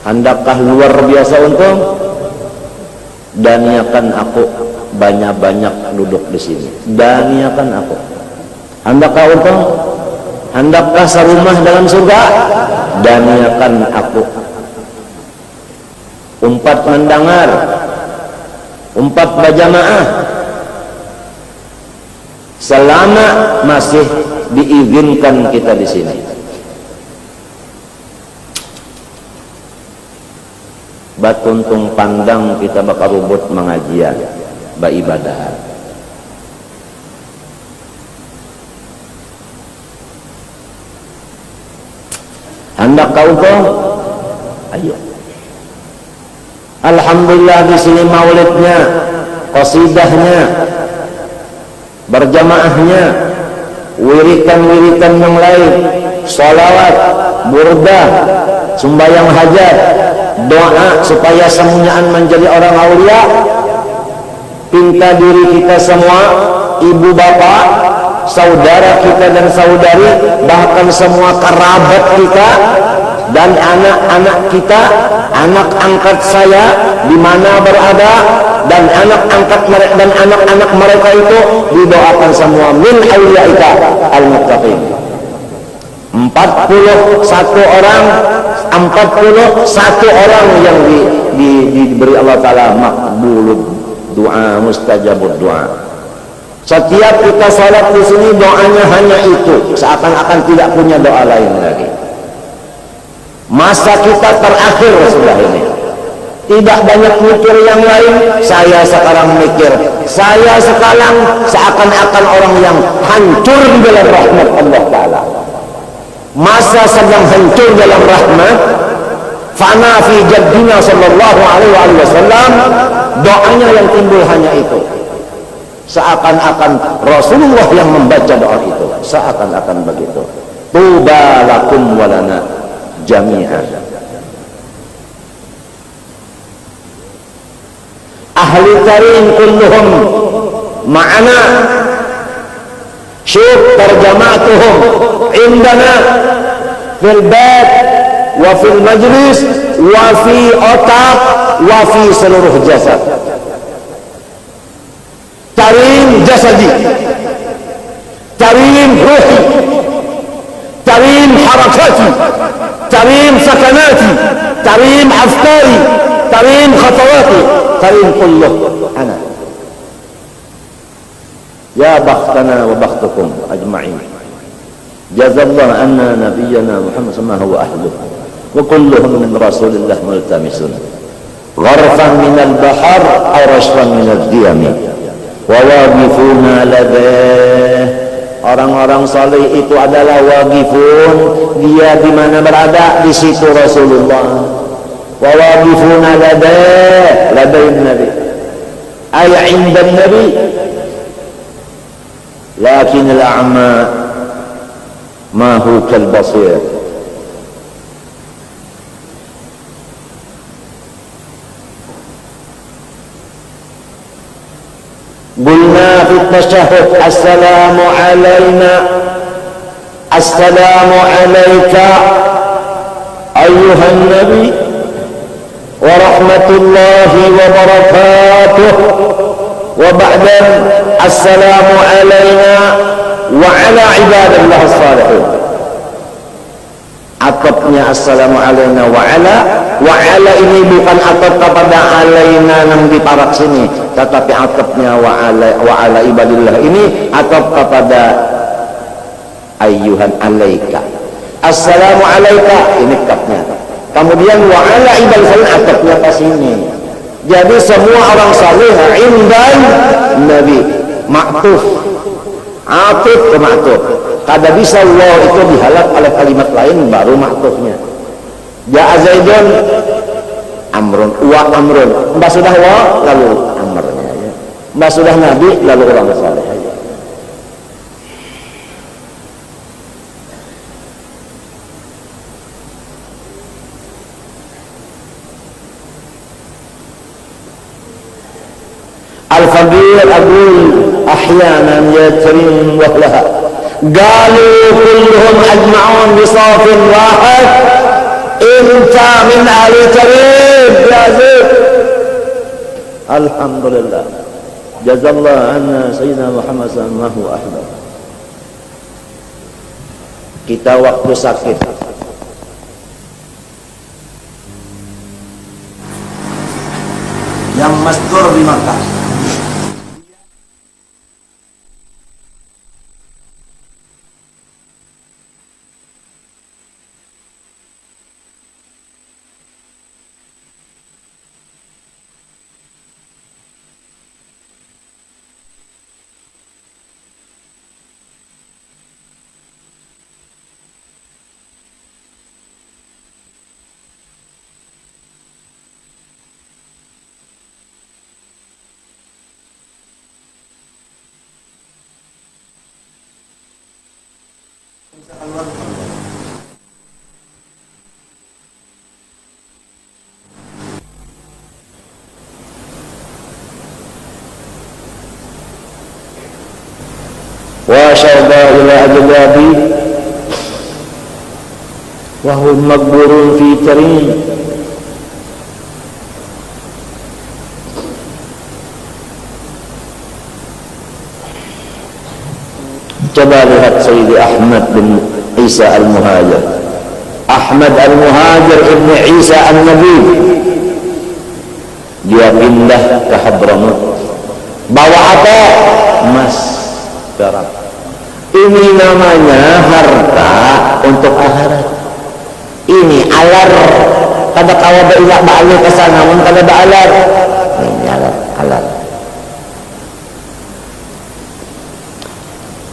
Hendakkah luar biasa untung? Daniakan aku banyak-banyak duduk di sini. Daniakan aku. Hendakkah untung? Hendakkah serumah dalam surga? Daniakan aku. Umpat mendengar, umpat berjamaah, selama masih diizinkan kita di sini. Batuntung pandang kita bakal rubut mengajian, beribadah. Hendak kau tuh, ayo. Alhamdulillah di sini maulidnya, qasidahnya, berjamaahnya, wiritan-wiritan yang lain, sholawat, burdah, sembahyang hajat, doa supaya semuanya menjadi orang aulia. Pinta diri kita semua, ibu bapak, saudara kita dan saudari, bahkan semua kerabat kita dan anak-anak kita, anak angkat saya di mana berada, dan anak angkat mereka dan anak-anak mereka itu didoakan semua min auliaika al-muttaqin. 41 orang 41 orang yang diberi Allah Ta'ala makbulud doa, mustajabud doa. Setiap kita salat di sini doanya hanya itu, seakan-akan tidak punya doa lain lagi. Masa kita terakhir sudah ini, tidak banyak mikir yang lain. Saya sekarang mikir, saya sekarang seakan-akan orang yang hancur di dalam rahmat Allah Ta'ala. Masa sedang hancur dalam rahmat, fana fi jaddina sallallahu alaihi wasallam, doanya yang timbul hanya itu. Seakan-akan Rasulullah yang membaca doa itu, seakan-akan begitu. Tuba lakum walana jami'an. Ahli karim kulluhum ma'ana, syuf tarjamatuhum indana fil bait wa fil majlis wa fi otak wa fi seluruh jasad. Karim jasadi, karim ruhi, karim harakati, karim sakanati, karim afkari, karim khatawati, karim kulluh ana. Ya bakhtana wa bakhtukum ajma'in. Jazallahu anna nabiyyana Muhammad sallallahu alaihi wa wa kulluhum min rasulillah multamisun gharfan min al-bahar aw rashfan min al-diyami wa waqifuna ladeh. Orang-orang saleh itu adalah waqifun, dia di mana berada di situ Rasulullah. Wa waqifuna ladeh, ladain nabi ay 'inda nabi. Lakin al-a'ma ma hu kal basir. Qulna fi tashahhud assalamu alayna, assalamu alayka ayyuhan nabi wa rahmatullahi wa barakatuh, wa ba'dan assalamu alayna wa ala ibadillah as-salihin. Atapnya assalamu alayna wa ala ini bukan atap kepada alayna yang di parak sini, tetapi atapnya wa ala ibadillah ini atap kepada ayyuhan alaika. Assalamu alayka ini kapnya, kemudian wa ala ibadillah atapnya ke sini. Jadi semua orang saleh indan nabi ma'tuf, atuf ke ma'tuf. Kada bisa Allah itu dihalap oleh kalimat lain baru ma'tufnya. Ja'a Zaidun amrun wa amrun. Mbak sudah wa lalu amrnya ya. Mbak sudah nabi lalu orang saleh aja. Al-Faqir aqul ahyanan yatrim wahlaha qalu kulluhum ajma'un bi safin wahid inta min ahli karim yazid. Alhamdulillah, jazallahu anna sayyidina Muhammad sallallahu alaihi wasallam. Kita waktu sakit yang mastur di Makkah, wa syarda ila ajdabi wa hum makburun fi karim. Coba lihat Sayyidi Ahmad bin Isa al-Muhajir Ahmad Al-Muhajir Ibn Isa An-Nabi, dia pindah ke Hadramut, bawa apa? Emas, perak. Ini namanya harta untuk akhirat. Ini alar. Kada kawada ilak balik ke sana, mun kada alar. Ini alar.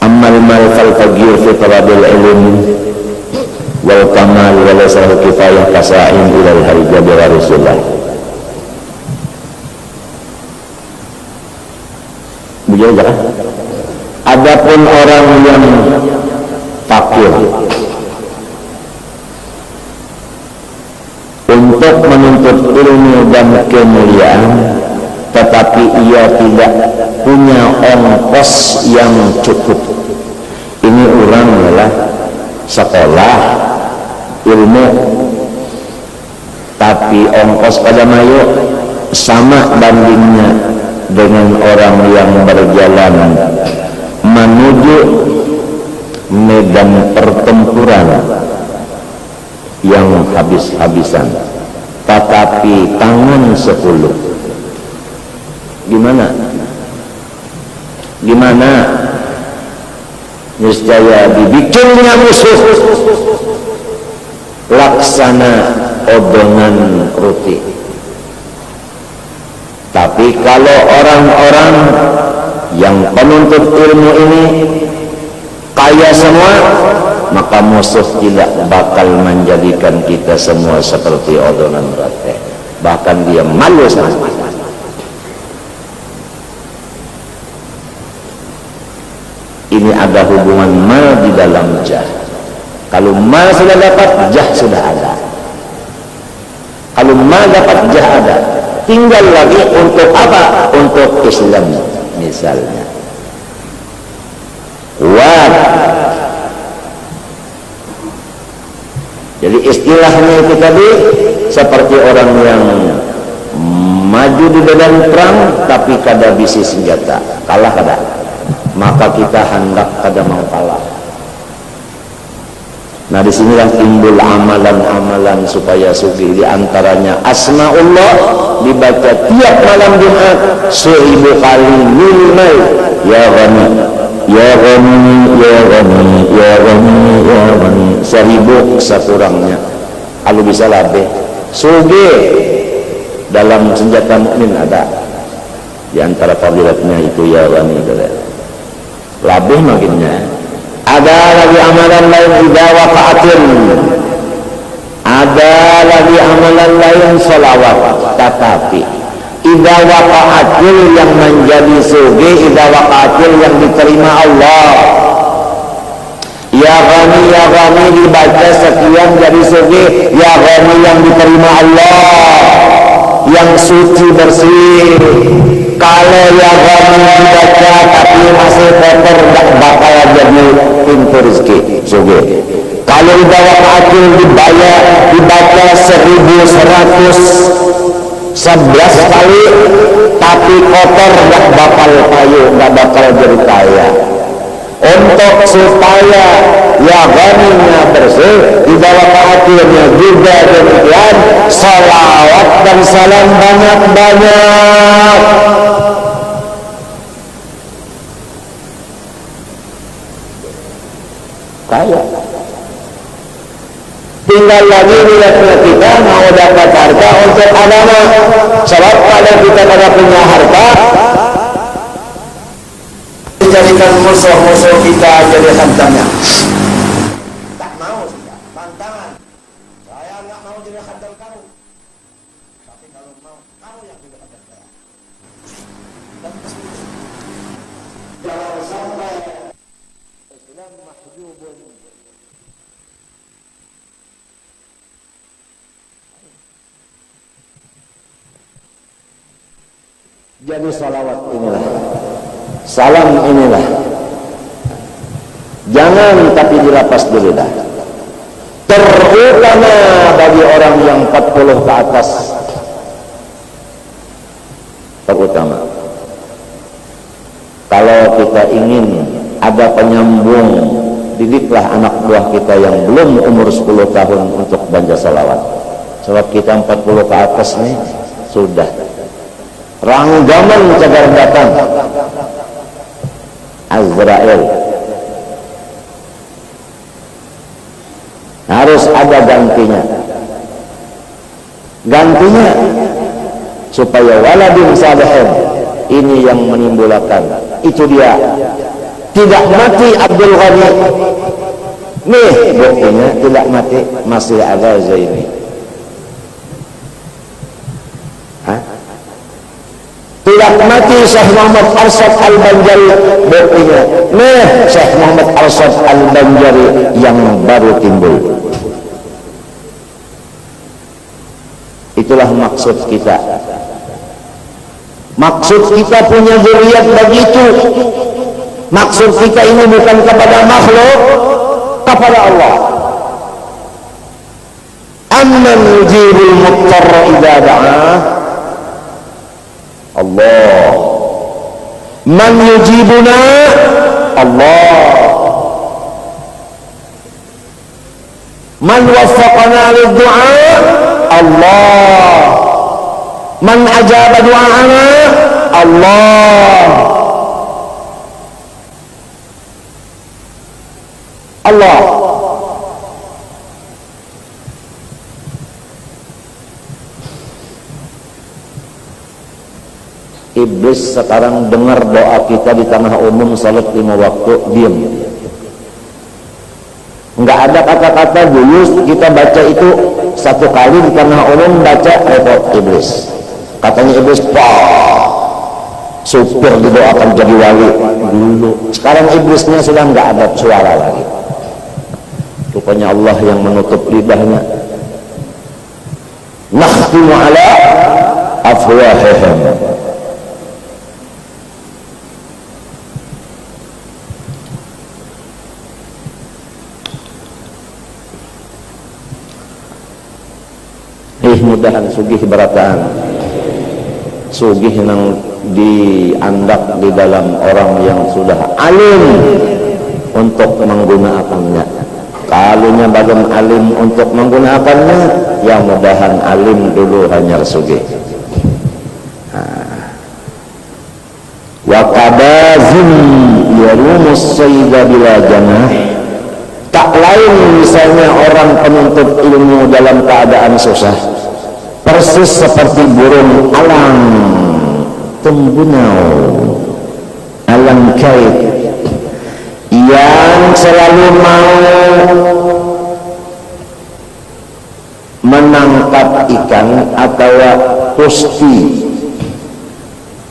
Amal mal fal faqir fi talabil ilm wal kamal wa laysa kifayah kasa'in ila al-hajj bi rasulillah. Begitu. Adapun orang yang fakir untuk menuntut ilmu dan kemuliaan, tetapi ia tidak punya ongkos yang cukup. Ini orang adalah sekolah ilmu, tapi ongkos pada mayu sama bandingnya dengan orang yang berjalan menuju medan pertempuran yang habis-habisan, tetapi tangan 10. Gimana niscaya dibikinnya musuh laksana odongan roti. Tapi kalau orang-orang yang penuntut ilmu ini kaya semua, maka musuh tidak bakal menjadikan kita semua seperti odonan roti. Bahkan dia malu sama. Ini ada hubungan mal di dalam jah. Kalau mal sudah dapat, jah sudah ada. Kalau mal dapat, jah ada. Tinggal lagi untuk apa? Untuk Islam misalnya. Jadi istilahnya itu tadi seperti orang yang maju di medan perang tapi kada bisi senjata, kalah kada. Maka kita hendak kada mau kalah. Nah, disinilah timbul amalan-amalan supaya sufi, di antaranya asmaullah dibaca tiap malam Jumat 1000 kali minimal. Ya Ghani, ya Ghani, ya Ghani, ya Ghani, ya Ghani, 1000 sekurangnya. Kalau bisa lebih. Sugi dalam senjata mukmin ada. Di antara fadilatnya itu ya Ghani, lebih makinnya. Ada lagi amalan lain idza waqa'atin. Ada lagi amalan lain salawat. Tetapi idza waqa'atil yang menjadi sugi, idza waqa'atil yang diterima Allah. Ya Ghani dibaca sekian jadi sugi. Ya Ghani yang diterima Allah, yang suci bersih. Kalau ya Ghani dibaca tapi masih kotor, tak bakal jadi pintu rezeki sugi. Kalau dibawa akil dibaca 1111 kali tapi kotor, tak bakal kayu, tak bakal jadi kaya. Untuk supaya ya Ghaninya bersih, dibawa akilnya juga demikian, salawat dan salam banyak-banyak. Kaya. Tinggal lagi niatnya kita mau dapat harta untuk agama. Sebab kalau kita tidak punya harta, dijadikan musuh-musuh kita jadi khaddamnya. Tak mau sudah, pantangan. Saya nggak mau jadi khaddam kamu. Tapi kalau mau, kamu yang jadi khaddam saya. Jangan sampai Islam mahjubun. Jadi salawat inilah, salam inilah, jangan tapi dilapas dulu dah. Terutama bagi orang yang 40 ke atas, terutama kalau kita ingin ada penyambung didiklah anak buah kita yang belum umur 10 tahun untuk baca salawat. Sebab kita 40 ke atas nih sudah ranggaman cagar datang Azrail, harus ada gantinya supaya waladin salihin ini yang menimbulkan. Itu dia tidak mati Abdul Ghani nih buktinya tidak mati, masih ada Zaini. Tidak mati Syekh Muhammad Arsyad Al-Banjari, buktinya nih Syekh Muhammad Arsyad Al-Banjari yang baru timbul. Itulah maksud kita. Maksud kita punya zuriat begitu. Maksud kita ini bukan kepada makhluk, kepada Allah. Amman yujibul muttarra idza da'ah, Allah. Man yujibuna, Allah. Man waffaqana lid-du'a, Allah. Man ajaba du'a'ana, Allah. Allah. Iblis sekarang dengar doa kita di tengah umum salat 5 waktu, diam. Enggak ada kata-kata dulu kita baca itu satu kali di tengah umum baca repot iblis. Katanya iblis, "Wah, supir didoakan jadi wali dulu." Sekarang iblisnya sudah enggak ada suara lagi. Rupanya Allah yang menutup lidahnya. Nakhtimu ala afwahihim. Mudahan sugih berataan sugih nang diandak di dalam orang yang sudah alim untuk menggunakannya. Kalunya badan alim untuk menggunakannya, yang mudahan alim dulu hanya sugih. Wa kadazim yarumus sayda bila janah. Tak lain misalnya orang penuntut ilmu dalam keadaan susah, persis seperti burung alang tembunau, alang kait yang selalu mau menangkap ikan atau kusti,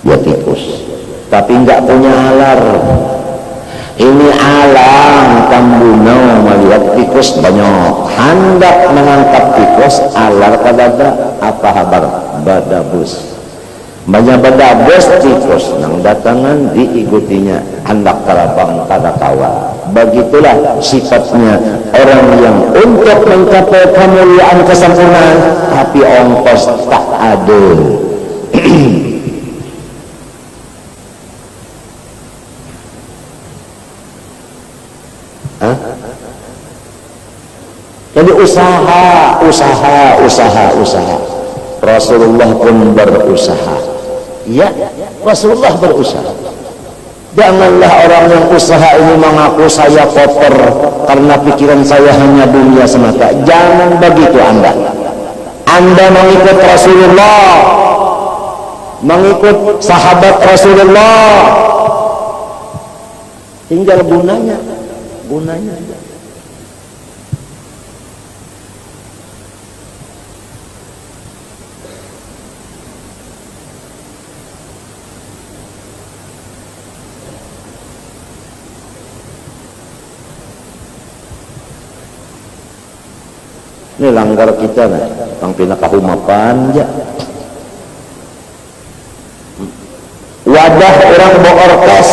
ya tikus, tapi enggak punya alar. Ini alang tambunau melihat tikus banyak, hendak menangkap tikus, alar kadada apa kabar badabus, banyak badabus tikus nang datangan diikutinya, hendak terabang kada kawa. Begitulah sifatnya orang yang untuk mencapai kemuliaan kesempurnaan tapi ongkos tak ada. Jadi usaha. Rasulullah pun berusaha. Ya, Rasulullah berusaha. Janganlah orang yang usaha ini mengaku saya kotor karena pikiran saya hanya dunia semata. Jangan begitu Anda. Anda mengikut Rasulullah, mengikut sahabat Rasulullah. Tinggal gunanya. Ini langgar kita nih, Kang Pina kahumapan ya. Wadah orang beorkes,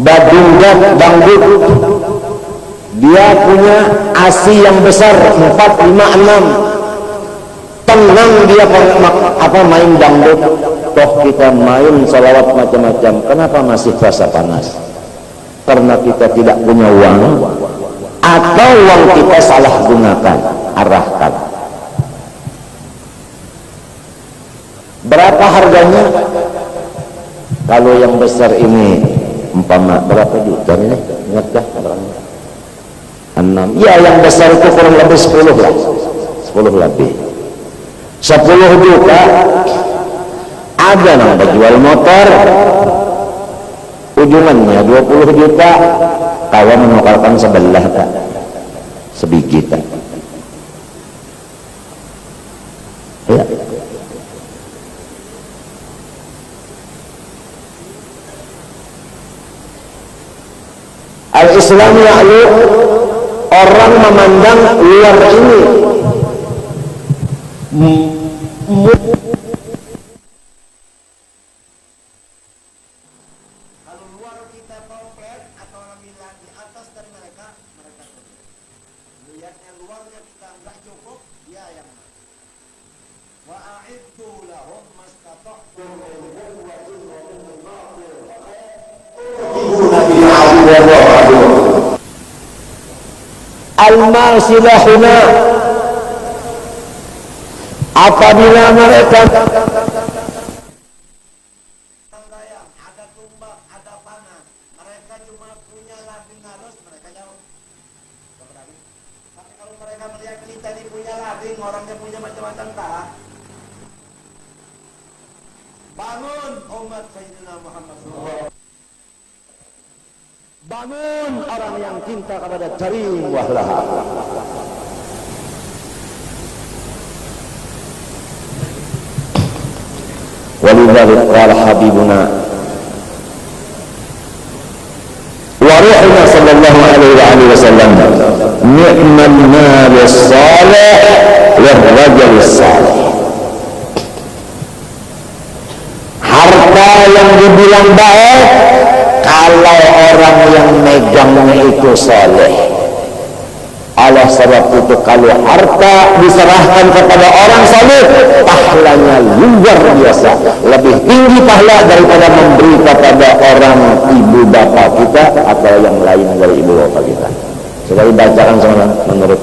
badunggat, dangdut, dia punya asi yang besar 4, 5, 6. Tenang dia main dangdut. Toh kita main salawat macam-macam, kenapa masih rasa panas? karena kita tidak punya uang, atau uang kita salah gunakan, arahkan. Berapa harganya? Kalau yang besar ini umpama berapa juta ini? Ingatkah? 6. Ya, yang besar itu kurang lebih 10 lah. 10 lebih. 10 juta. Ada yang jual motor, ujungannya 20 juta, kawan menukarkan sebelah tak, sebiji tak. Ya. Al-Islam ya'lu, orang memandang luar ini kalau luar kita komplek atau orang bilang di atas dari mereka lihatnya luarnya kita enggak cukup, dia yang wa a'iddu lahum mastata'tum min quwwatin wa min ribatil al-mal silahuna. Apabila mereka ada tumbak, ada panah, mereka cuma punya lading halus, mereka jauh. Tapi kalau mereka melihat kita ini punya lading, orangnya punya macam-macam tak. Bangun umat Sayyidina Muhammad SAW. Bangun orang yang cinta kepada Karim Wahlaha. Walidhalika qala habibuna wa ruhuna sallallahu alaihi wasallam, ni'mal mal salih wal rajul salih. Harta yang dibilang baik kalau orang yang megangnya itu saleh. Oleh sebab itu kalau harta diserahkan kepada orang saleh, pahalanya luar biasa, lebih tinggi pahala daripada memberi kepada orang ibu bapa kita atau yang lain dari ibu bapa kita. Sekali bacakan sama menurut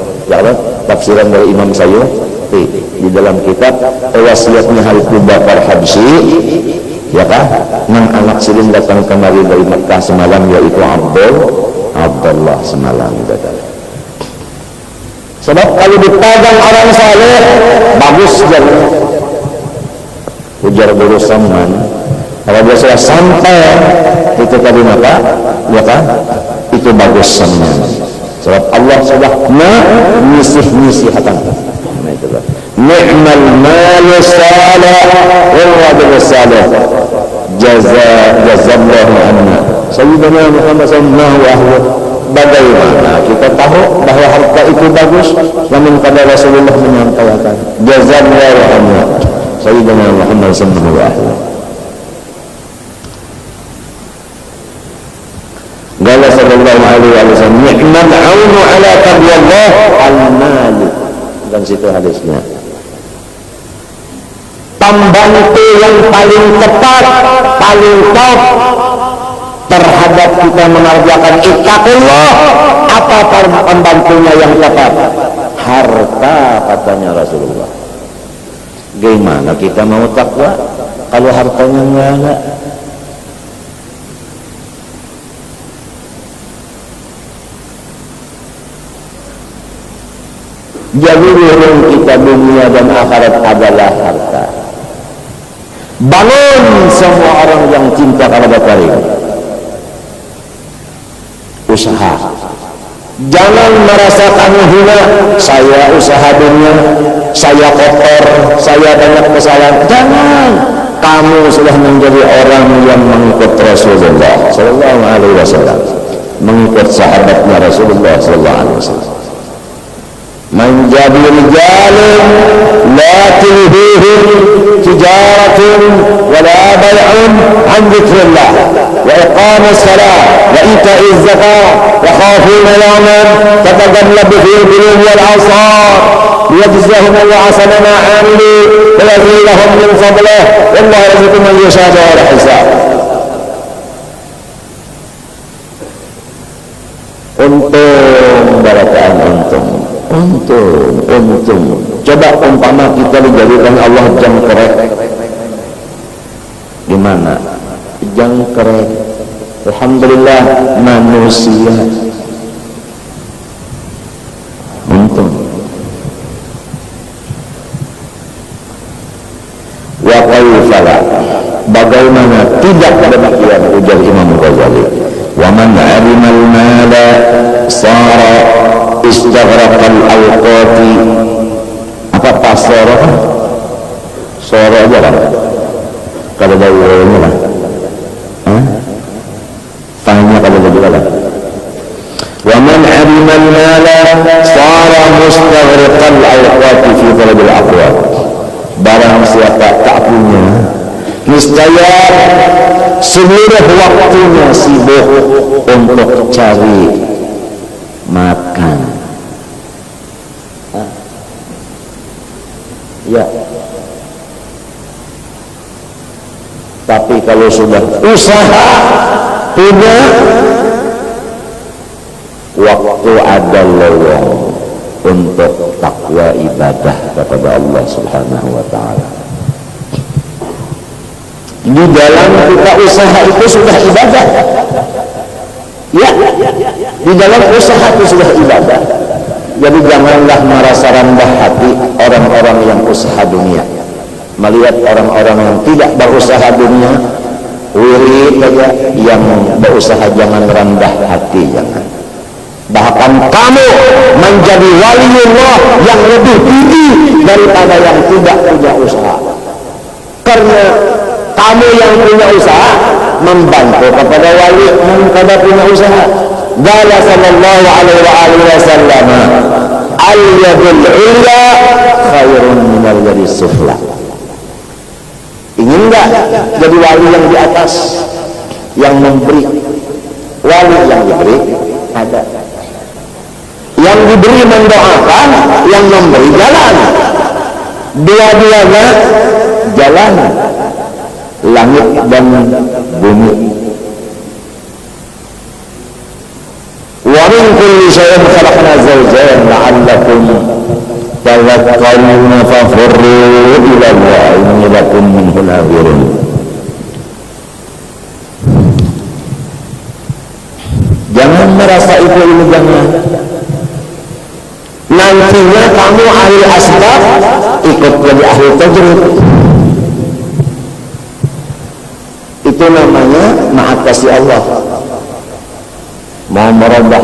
tafsiran dari Imam Sayyuti di dalam kitab wasiatnya Habib Bakar Habsyi, ya kan? 6 anak silin datang kemari dari Mekah semalam, yaitu Abdullah semalam datang. Sebab kalau dipegang orang saleh bagus jalannya. Ujar guru Saman, kalau dia sudah sampai itu tadi apa? Ya kan? Itu bagus Saman. Sebab Allah sudah nyisih hatan. Nah itulah. Ni'mal mal salih wal rajul salih. Jazallahu anna. Sayyidina Muhammad sallallahu alaihi wasallam. Bagaimana kita tahu bahwa harta itu bagus? Namun pada Rasulullah menyampaikan, jazallahu anna Sayyidina Muhammad sallallahu alaihi wasallam. Qala sallallahu alaihi wasallam, ni'mal 'aunu 'ala taqwallah al-mal. Dan situ hadisnya. Pembantu yang paling tepat, paling top terhadap kita mengerjakan ittaqullah, apa pembantunya yang tepat? Harta, katanya Rasulullah. Gimana kita mau takwa kalau hartanya enggak ada? Jadi burung kita dunia dan akhirat adalah harta. Bangun semua orang yang cinta kepada Karim. Usaha. Jangan merasa kamu hina, saya usaha dunia, saya kotor, saya banyak kesalahan. Jangan. Kamu sudah menjadi orang yang mengikut Rasulullah sallallahu alaihi wasallam, mengikut sahabatnya Rasulullah sallallahu alaihi wasallam. Man jadi rijalun la tulhihim tijaratun wala bay'un an dzikrillah wa iqamis salat wa ita'iz zakat wa khafuna yawman tataqallabu fihi al-qulub wal absar liyajziyahum Allah ahsana ma 'amilu wa yazidahum min fadlihi wallahu yarzuqu man yasha'u bighairi hisab. untung. Coba umpama kita dijadikan Allah jangkrik, gimana? Jangkrik, alhamdulillah manusia untung. Wa kayfa, bagaimana tidak demikian, ujar Imam Ghazali. Wa man 'alima al-mala sara istaghraqal awqati. Apa pasara? Sara aja kan? Kalau dawuhnya lah. Tanya kalau begitu lah. Wa man 'alima al-mala sara mustaghraqal awqati fi talabil aqwat. Barang siapa tak punya, niscaya seluruh waktunya sibuk untuk cari makan. Ya. Tapi kalau sudah usaha, punya waktu, ada lowong untuk takwa ibadah kepada Allah Subhanahu wa ta'ala. Di dalam kita usaha itu sudah ibadah. Ya, di dalam usaha itu sudah ibadah. Jadi janganlah merasa rendah hati orang-orang yang usaha dunia. Melihat orang-orang yang tidak berusaha dunia, wirid saja. Yang berusaha jangan rendah hati, jangan. Bahkan kamu menjadi waliullah yang lebih tinggi daripada yang tidak punya usaha. Karena kamu yang punya usaha membantu kepada wali yang tidak punya usaha. Qala sallallahu alaihi wasallam, al-yadul 'ulya khairun minal yadis sufla. Ingin enggak jadi wali yang di atas, yang memberi? Wali yang diberi ada. Yang diberi mendoakan, yang memberi jalan. Dua-duanya jalan, langit dan bumi. Wa min kulli shay'in khalaqna zawjayn la'allakum tadhakkaruna fafirru ila Allah inni lakum minhu nadhirun. Jangan merasa itu ini, jangan. Nantinya kamu ahli asbab, ikut jadi ahli tajrid. Itu namanya maaf kasih Allah. Mau merubah.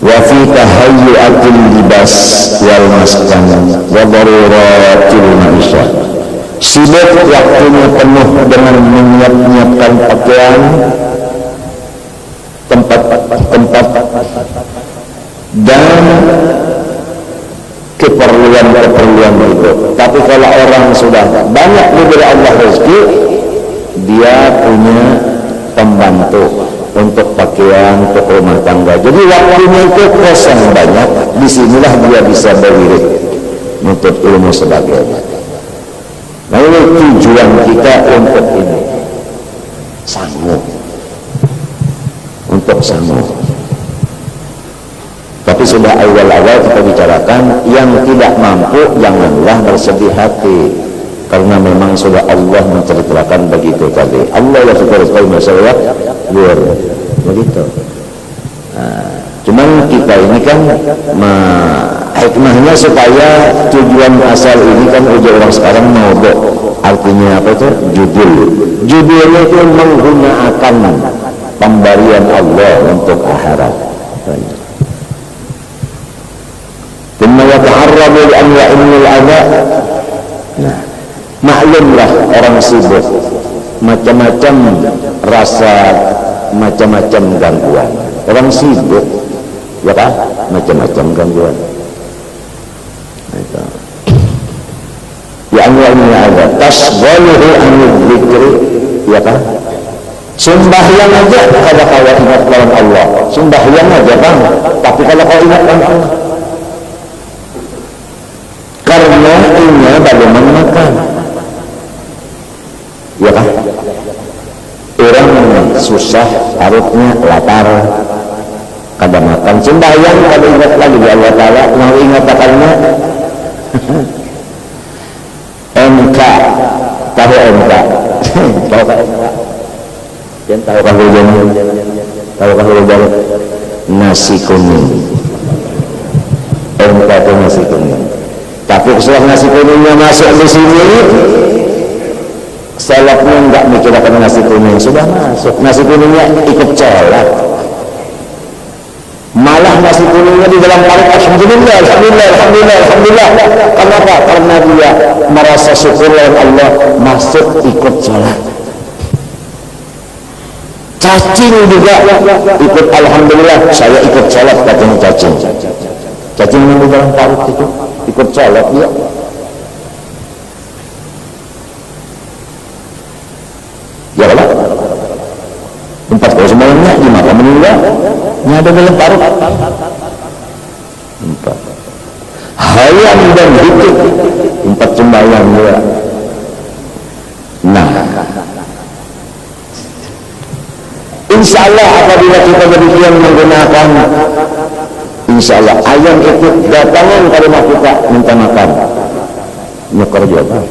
Wa fi tahayyu'atil libas wal maskan wa daruratil ma'isyah. Sibuk waktunya penuh dengan menyiapkan pakaian, tempat dan keperluan hidup. Tapi kalau orang sudah banyak diberi Allah rezeki, dia punya pembantu untuk pakaian, untuk rumah tangga. Jadi waktunya itu kosong banyak. Disinilah dia bisa berwirid, menuntut ilmu sebagainya. Nah ini tujuan kita untuk ini, sanggup, untuk sanggup. Tapi sudah awal-awal kita bicarakan, yang tidak mampu janganlah bersedih hati, karena memang sudah Allah menceritakan begitu tadi. Allah ya syukur masalah luar begitu. Cuman kita ini kan hikmahnya supaya tujuan asal ini kan ujar orang sekarang maudhu, artinya apa itu? Judulnya itu menggunakan pemberian Allah untuk akhirat. Thumma yata'arrabu li anwa'il adha. Nah, maklumlah orang sibuk, macam-macam rasa, macam-macam gangguan. Orang sibuk, ya kan? Macam-macam gangguan. Itu. Ya anwa'il adha tasghaluhu an dzikri, ya kan? Sembahyang aja kalau kau ingat lawan Allah, sembahyang aja bang. Tapi kalau kau ingat lawan Allah, karena ini bagaimana makan, ya kan? Orang susah, parutnya lapar, kada makan, sembahyang kada ingat lagi di Allah Ta'ala, mau ingat akalnya. MK, tahu MK? Tahu kan MK? Yang tahu kan hujan? Tahu kan hujan? Nasi kuning. MK itu nasi kuning. Tapi setelah nasi kuningnya masuk di sini, selapnya enggak mikir akan nasi kuning, sudah masuk. Nasi kuningnya ikut colak. Malah nasi kuningnya di dalam parut, alhamdulillah, alhamdulillah, alhamdulillah, alhamdulillah. Kenapa? Karena dia merasa syukur oleh Allah, masuk ikut sholat. Cacing juga ikut alhamdulillah, saya ikut sholat, katanya cacing. Cacing yang di dalam parut itu ikut sholat dia. Ya Allah, 4 kali semalamnya 5 kali meninggal. Ini ada dalam parut 4 hayam dan hidup 4 sembahyang juga. Nah, insya Allah apabila kita demikian menggunakan, insya Allah ayam itu datangan ke rumah kita minta makan, nyekor juga.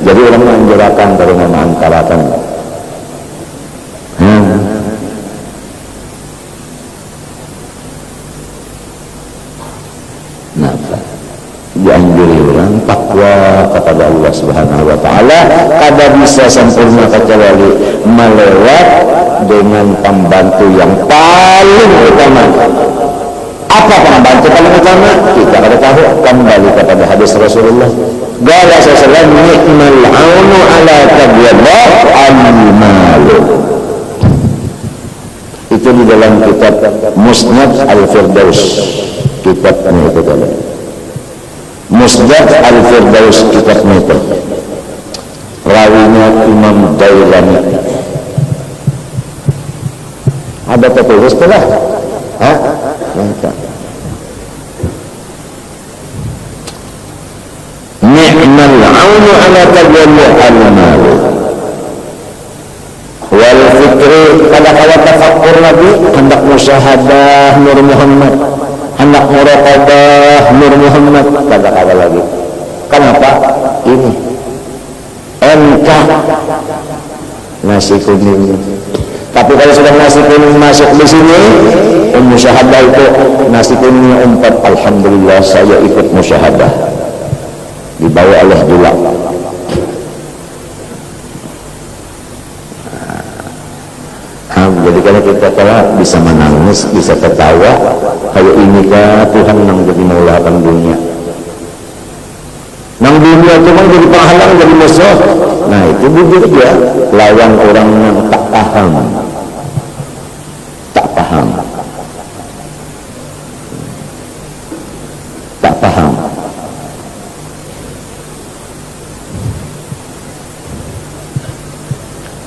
Jadi orang menjarakan ke rumah mengantarakan. Dianjuri orang takwa kepada Allah Subhanahu wa Ta'ala, kada bisa sempurna kecuali melewat dengan pembantu yang paling utama. Apa pembantu paling utama? Kita kada tahu, kembali kepada hadis Rasulullah. Qala sallallahu ni'mal aunu ala taqwallah al-malu. Itu di dalam kitab Musnad Al-Firdaus, kitabnya itu dalam Musnad Al-Firdaus, kitabnya itu rawinya Imam Dailami. Ada tertulis telah ni'mal aunu ala taqwallah al-malu wal fikri. Kala-kala tafakkur Nabi hendak musyahadah Nur Muhammad, hendak muraqabah Nur Muhammad, kala-kala lagi. Kenapa? Ini MK nasi kuning. Tapi kalau sudah nasi kuning masuk di sini, musyahadah itu nasi kuningnya 4, alhamdulillah saya ikut musyahadah, dibawa oleh Dula. Jadi kalau kita telah bisa menangis, bisa tertawa, kayak ini kah Tuhan yang jadi maulakan dunia. Nang dunia itu kan jadi penghalang, jadi musuh. Nah itu bujur dia lawan orang yang tak paham, tak paham, tak paham.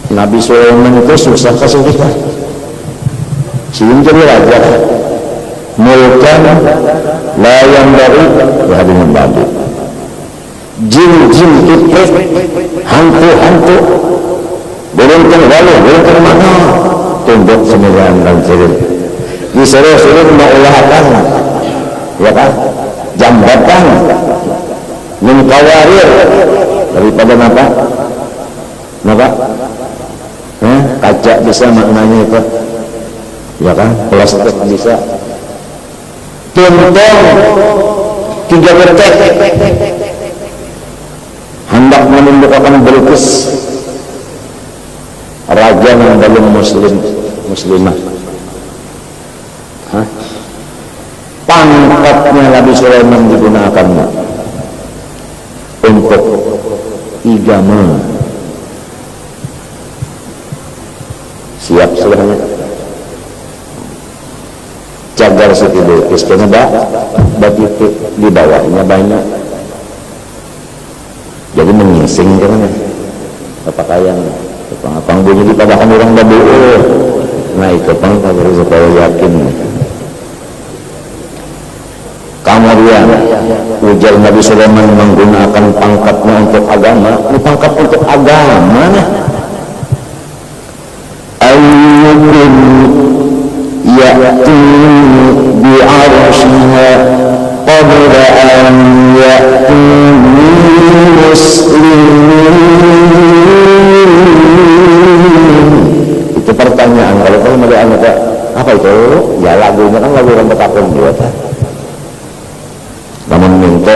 Nabi Sulaiman itu susah kesulitan. Siun jadi raja, mulkan la yang baru berhadirin babi, jin-jin itu, hantu-hantu, beruntung lalu, beruntung mana, tunduk sembilan dan sirih. Disuruh-suruh mengulahkan, ya kan, jambatan, mengkawarir daripada apa? Apa? Kaca bisa maknanya itu, ya kan, plastik bisa, tuntun 3 detik hendak menundukkan Bilqis, raja yang belum muslimah. Pangkatnya Nabi Sulaiman digunakannya untuk igama. Siap sebenarnya cagar Siti Bilqis karena titik di bawahnya banyak, jadi mengising karena pakaian pang bunyi di padahan orang babu. Nah itu pang kalau supaya yakin. Kemudian ujar Nabi Sulaiman menggunakan pangkatnya untuk agama. Ini pangkat untuk agama nah. ya lagunya kan lagu orang Betawi juga kan. Namun minta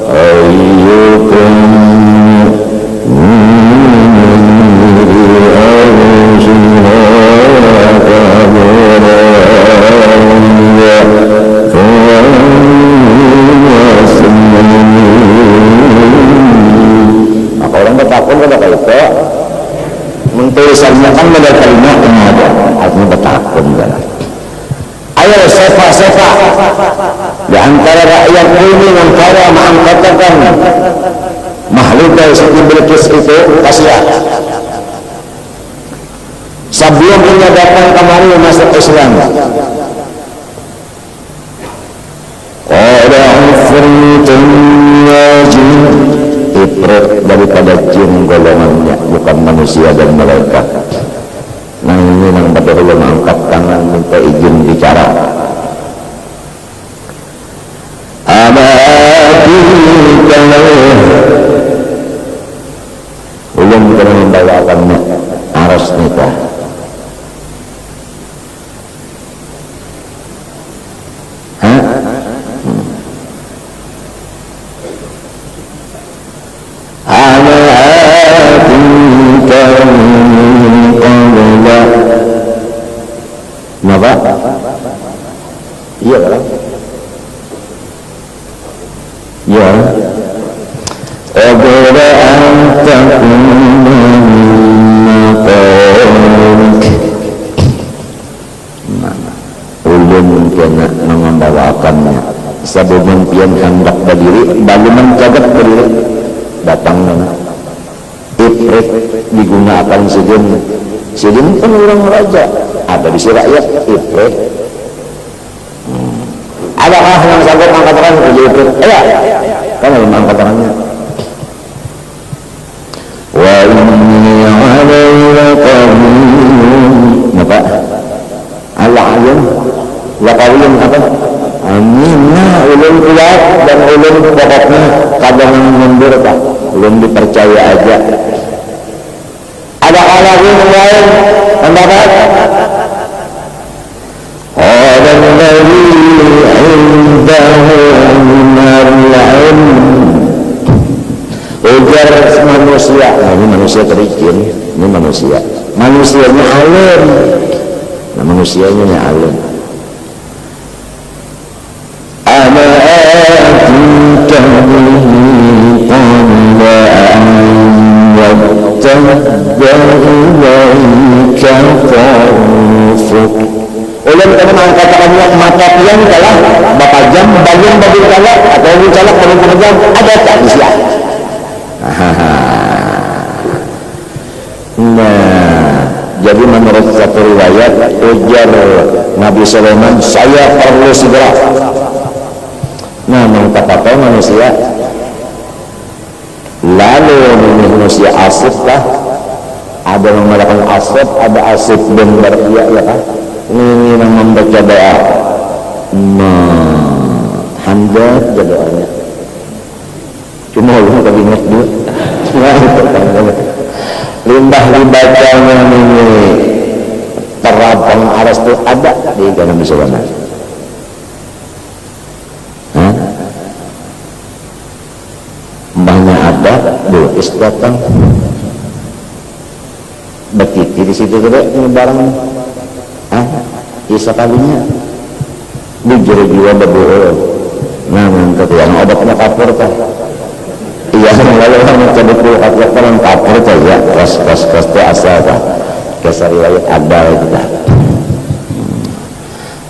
ayyukum maka orang Betawi pada kali itu mentulisannya kan pada kalimat yang ada artinya Betawi kan. Ayo sepa-sepa di antara rakyat ini yang kaya mengangkatkan makhluk dari seperti Bilqis itu kasihan sebelum dia datang kemari masuk Islam. Qala ifritun jin, ifrit daripada jin golongannya, bukan manusia dan malaikat. Nah ini yang betul-betul mengangkat tangan minta izin bicara. Ulun kena membawakannya aras nikah. Iya kan? Ya. Qabla an takuna ulun kena membawakannya sebelum pian hendak berdiri baru mencatat berdiri datangnya ifrit digunakan sidin pun orang raja ada di si rakyat ifrit. Adakah yang sanggup angkat tangan kerja itu? Iya, kan belum angkat tangannya. Wa inni alayya qawiyyun. Apa? Allah alim. La qawiyyun apa? Aminna ulun kuat dan ulun pokoknya kadang mundur Pak. Ulun dipercaya aja. Ada lagi yang lain pendapat? Ujar manusia, nah ini manusia terikir, ini manusianya alim, nah manusianya ini alim. Ana atika bihi qala an yabtadda ilaika farfuk. Ulun kena mengangkat tangannya mata pian kalah bapak jam bagian bagian kalah atau ulun calak bagian jam ada tak bisa. Nah, jadi menurut satu riwayat ujar Nabi Sulaiman, saya perlu segera. Nah, mengkata manusia lalu manusia asif kah? Ada yang mengatakan asif, ada asif benar iya ya kan? Ini yang membaca doa hamdat doanya cuma Allah tak ingat dia limbah dibacanya ini terapang aras itu ada di dalam misalnya mbahnya ada Bilqis datang berkiti di situ juga ini barang isa kalinya bujur jiwa berdoa nah mantap yang obatnya kapur kah iya lalu orang mencabut dulu orang kapur kah ya kos itu asal kah kisah riwayat ada itu kah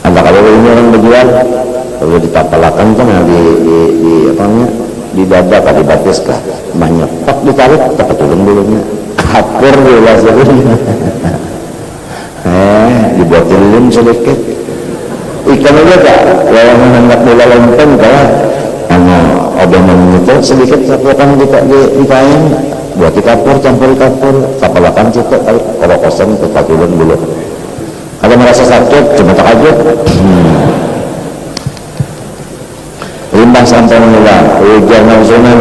ada kalau ini orang berjual kalau ditapalakan kan di apanya di dada kah di batis kah banyak tak ditarik tak ketulung dulunya kapur dulu sebelumnya dibuatin lim sedikit ikan aja kak kalau menanggap bola lontong kalah obaman itu sedikit sapukan di kain buat kapur campur kapur kapalakan situ kalau kosong tetap turun dulu kalau merasa sakit cuma tak aja limbah sampai mengulang hujan langsungan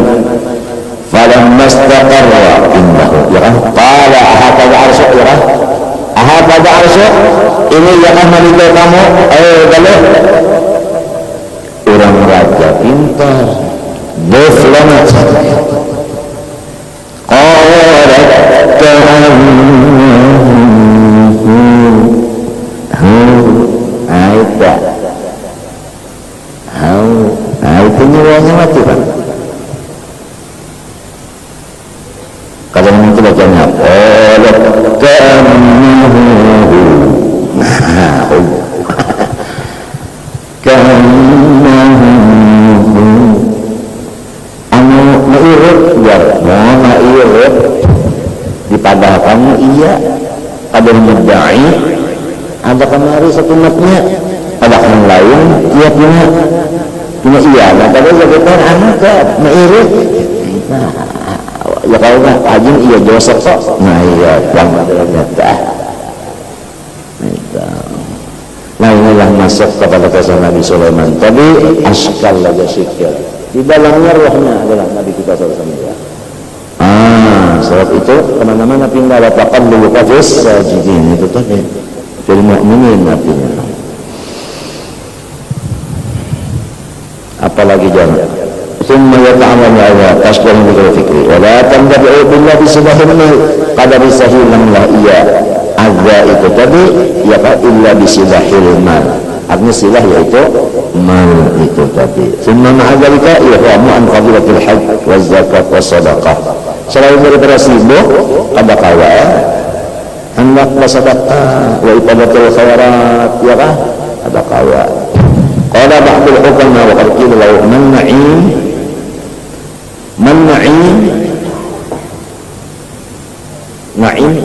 falam mastaqarra indahu ya kan qala ahata arsy ya kan ahata arsy sini ya kan malika kamu, kalau orang raja pintar, deflonat, itu nyawanya mati kan. Kalau itu bacanya dipadahkan iya ada mudda'i, ada kemari satu matnya, ada yang lain dia punya iya, nah kalau sekitar anak meirit, nah ya kalau nggak ajin iya josok kok, nah iya yang materialnya dah. Nah inilah masuk kepada kisah Nabi Sulaiman. Tadi askal lagi syikir. Di dalamnya rohnya adalah Nabi kita SAW. Sebab itu kemana-mana pindah latakan dulu kafis sajidin, itu tadi fil mu'minin artinya. Apalagi jangan summa yata'amal ala tasdar bil fikri wa la tandabi'u billahi subhanahu qadari sahilan la iya azza itu tadi ya Pak illa bisilahil mal, artinya silah yaitu mal itu tadi. Summa ma'adzalika yahwamu an fadilatil hajj wa zakat wa sadaqah, selain daripada sibuk ada kawa hendak bersedekah wa ibadatul khairat ya kan ada kawa. Qala ba'dul hukama wa qad qila lahu man na'im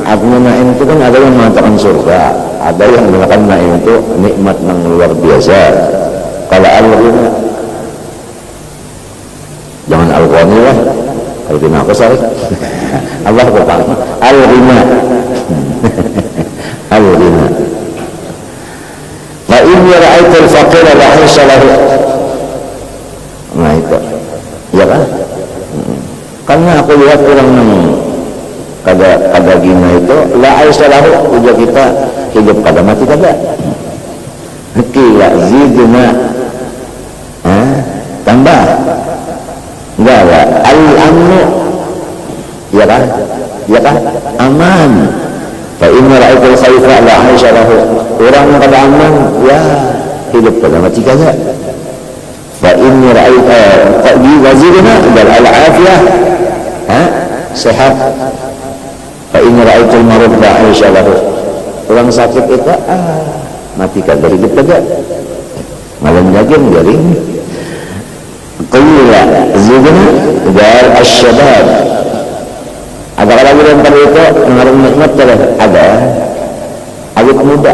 artinya na'im itu kan ada yang mengatakan surga, ada yang mengatakan na'im itu nikmat yang luar biasa. Kalau al-ghina jangan al-ghani lah, al-ghina aku sarik Allah berfirman al-ghina al-ghina wa in ra'aitul faqira la hasalahu, nah itu ya kan, karena aku lihat orang yang kada gina itu la hasalahu, ujar kita hidup kada mati kada kila zidna tambah enggak lah al-amnu ya kan aman. Fa inna ra'aitul khaifa la hasalahu, orang yang kada aman ya hidup kada mati kada. Fa inni ra'aita qadi wazirna dal al-afiyah sehat. Fa inni ra'aitul marad la hasalahu, orang sakit itu mati kada hidup kada, malam jagung garing. Qila zidna dal asyabab, ada lagi yang pada itu mengarang nikmat ada awet muda.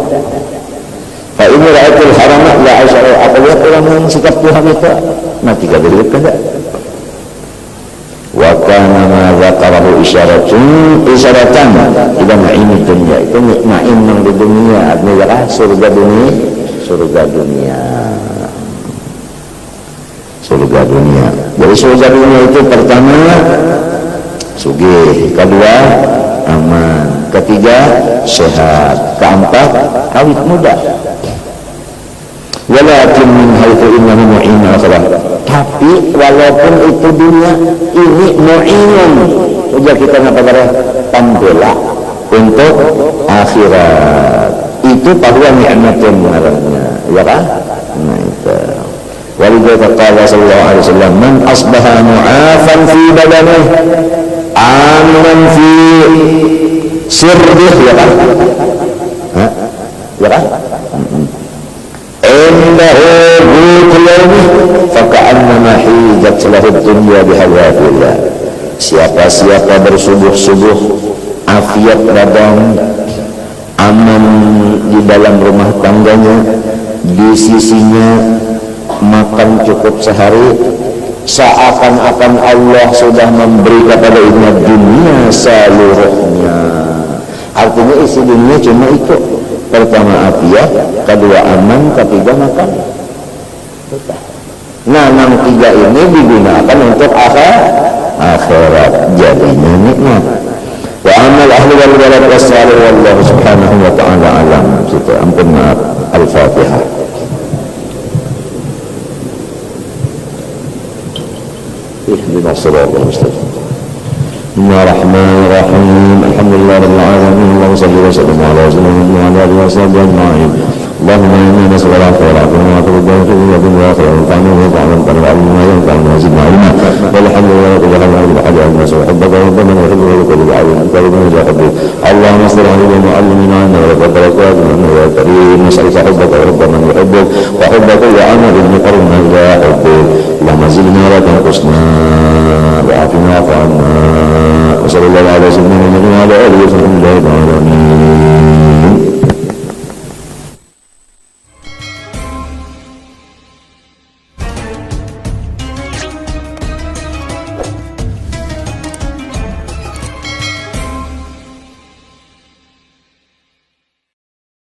Fa ini ra'aitul haram la asyara, apabila orang yang sikap Tuhan itu mati kada hidup kada. Wa kana ma dzakarahu isyaratan ila na'imid dunya, itu na'im yang di dunia artinya surga dunia, surga dunia. Jadi surga dunia itu pertama sugih, kedua aman, ketiga sehat, keempat awet muda. Walakin min haitsu innahu mu'in akhirah, tapi walaupun itu dunia ini mu'inun, ujar kita ngapain pembela untuk akhirat, itu bahwa nikmatnya mengarangnya ya kan. Nah itu walidha qala sallallahu alaihi wasallam man asbaha mu'afan fi badanihi aminan fi sirrih ya kan ya kan indahu butlani faka'annama hijat lahu dunya bihawafillah. Siapa bersubuh-subuh afiat badan, aman di dalam rumah tangganya, di sisinya makan cukup sehari, seakan-akan Allah sudah memberi kepada umat dunia seluruhnya. Artinya isi dunia cuma itu, pertama afiat, kedua aman, ketiga makan. Nah, yang tiga ini digunakan untuk akhirat, jadinya nikmat. Wa amal ahli wal walad wassalih wallahu subhanahu wa ta'ala alam. ampun maaf. Al-Fatihah. Ihdinas siratal mustaqim. Bismillahirrahmanirrahim. Alhamdulillahirabbil alamin. Allahumma shalli wa sallim ala sayyidina Muhammad wa ala alihi washabbihi ajma'in. Allahumma inna nas'aluka khairan wa turjuuna wa dunya khairan wa ta'lamu wa ta'lamu wa yanfa'una wa zidna ilma. Walhamdulillahi rabbil alamin. Alhamdulillah subhanaka wa rabbana wa rabbil alamin. Anta rabbuna ya rabbi. Allahumma salli ala mu'allimina wa barakatuhu wa karim. Nas'aluka hubbaka wa hubba man yuhibbuk wa hubbaka wa amal muqarrana ila hubbik. Allahumma zidna wa la tanqusna wa afina wa'fu 'anna. Wa sallallahu ala sayyidina Muhammad wa ala alihi wa sahbihi ajma'in.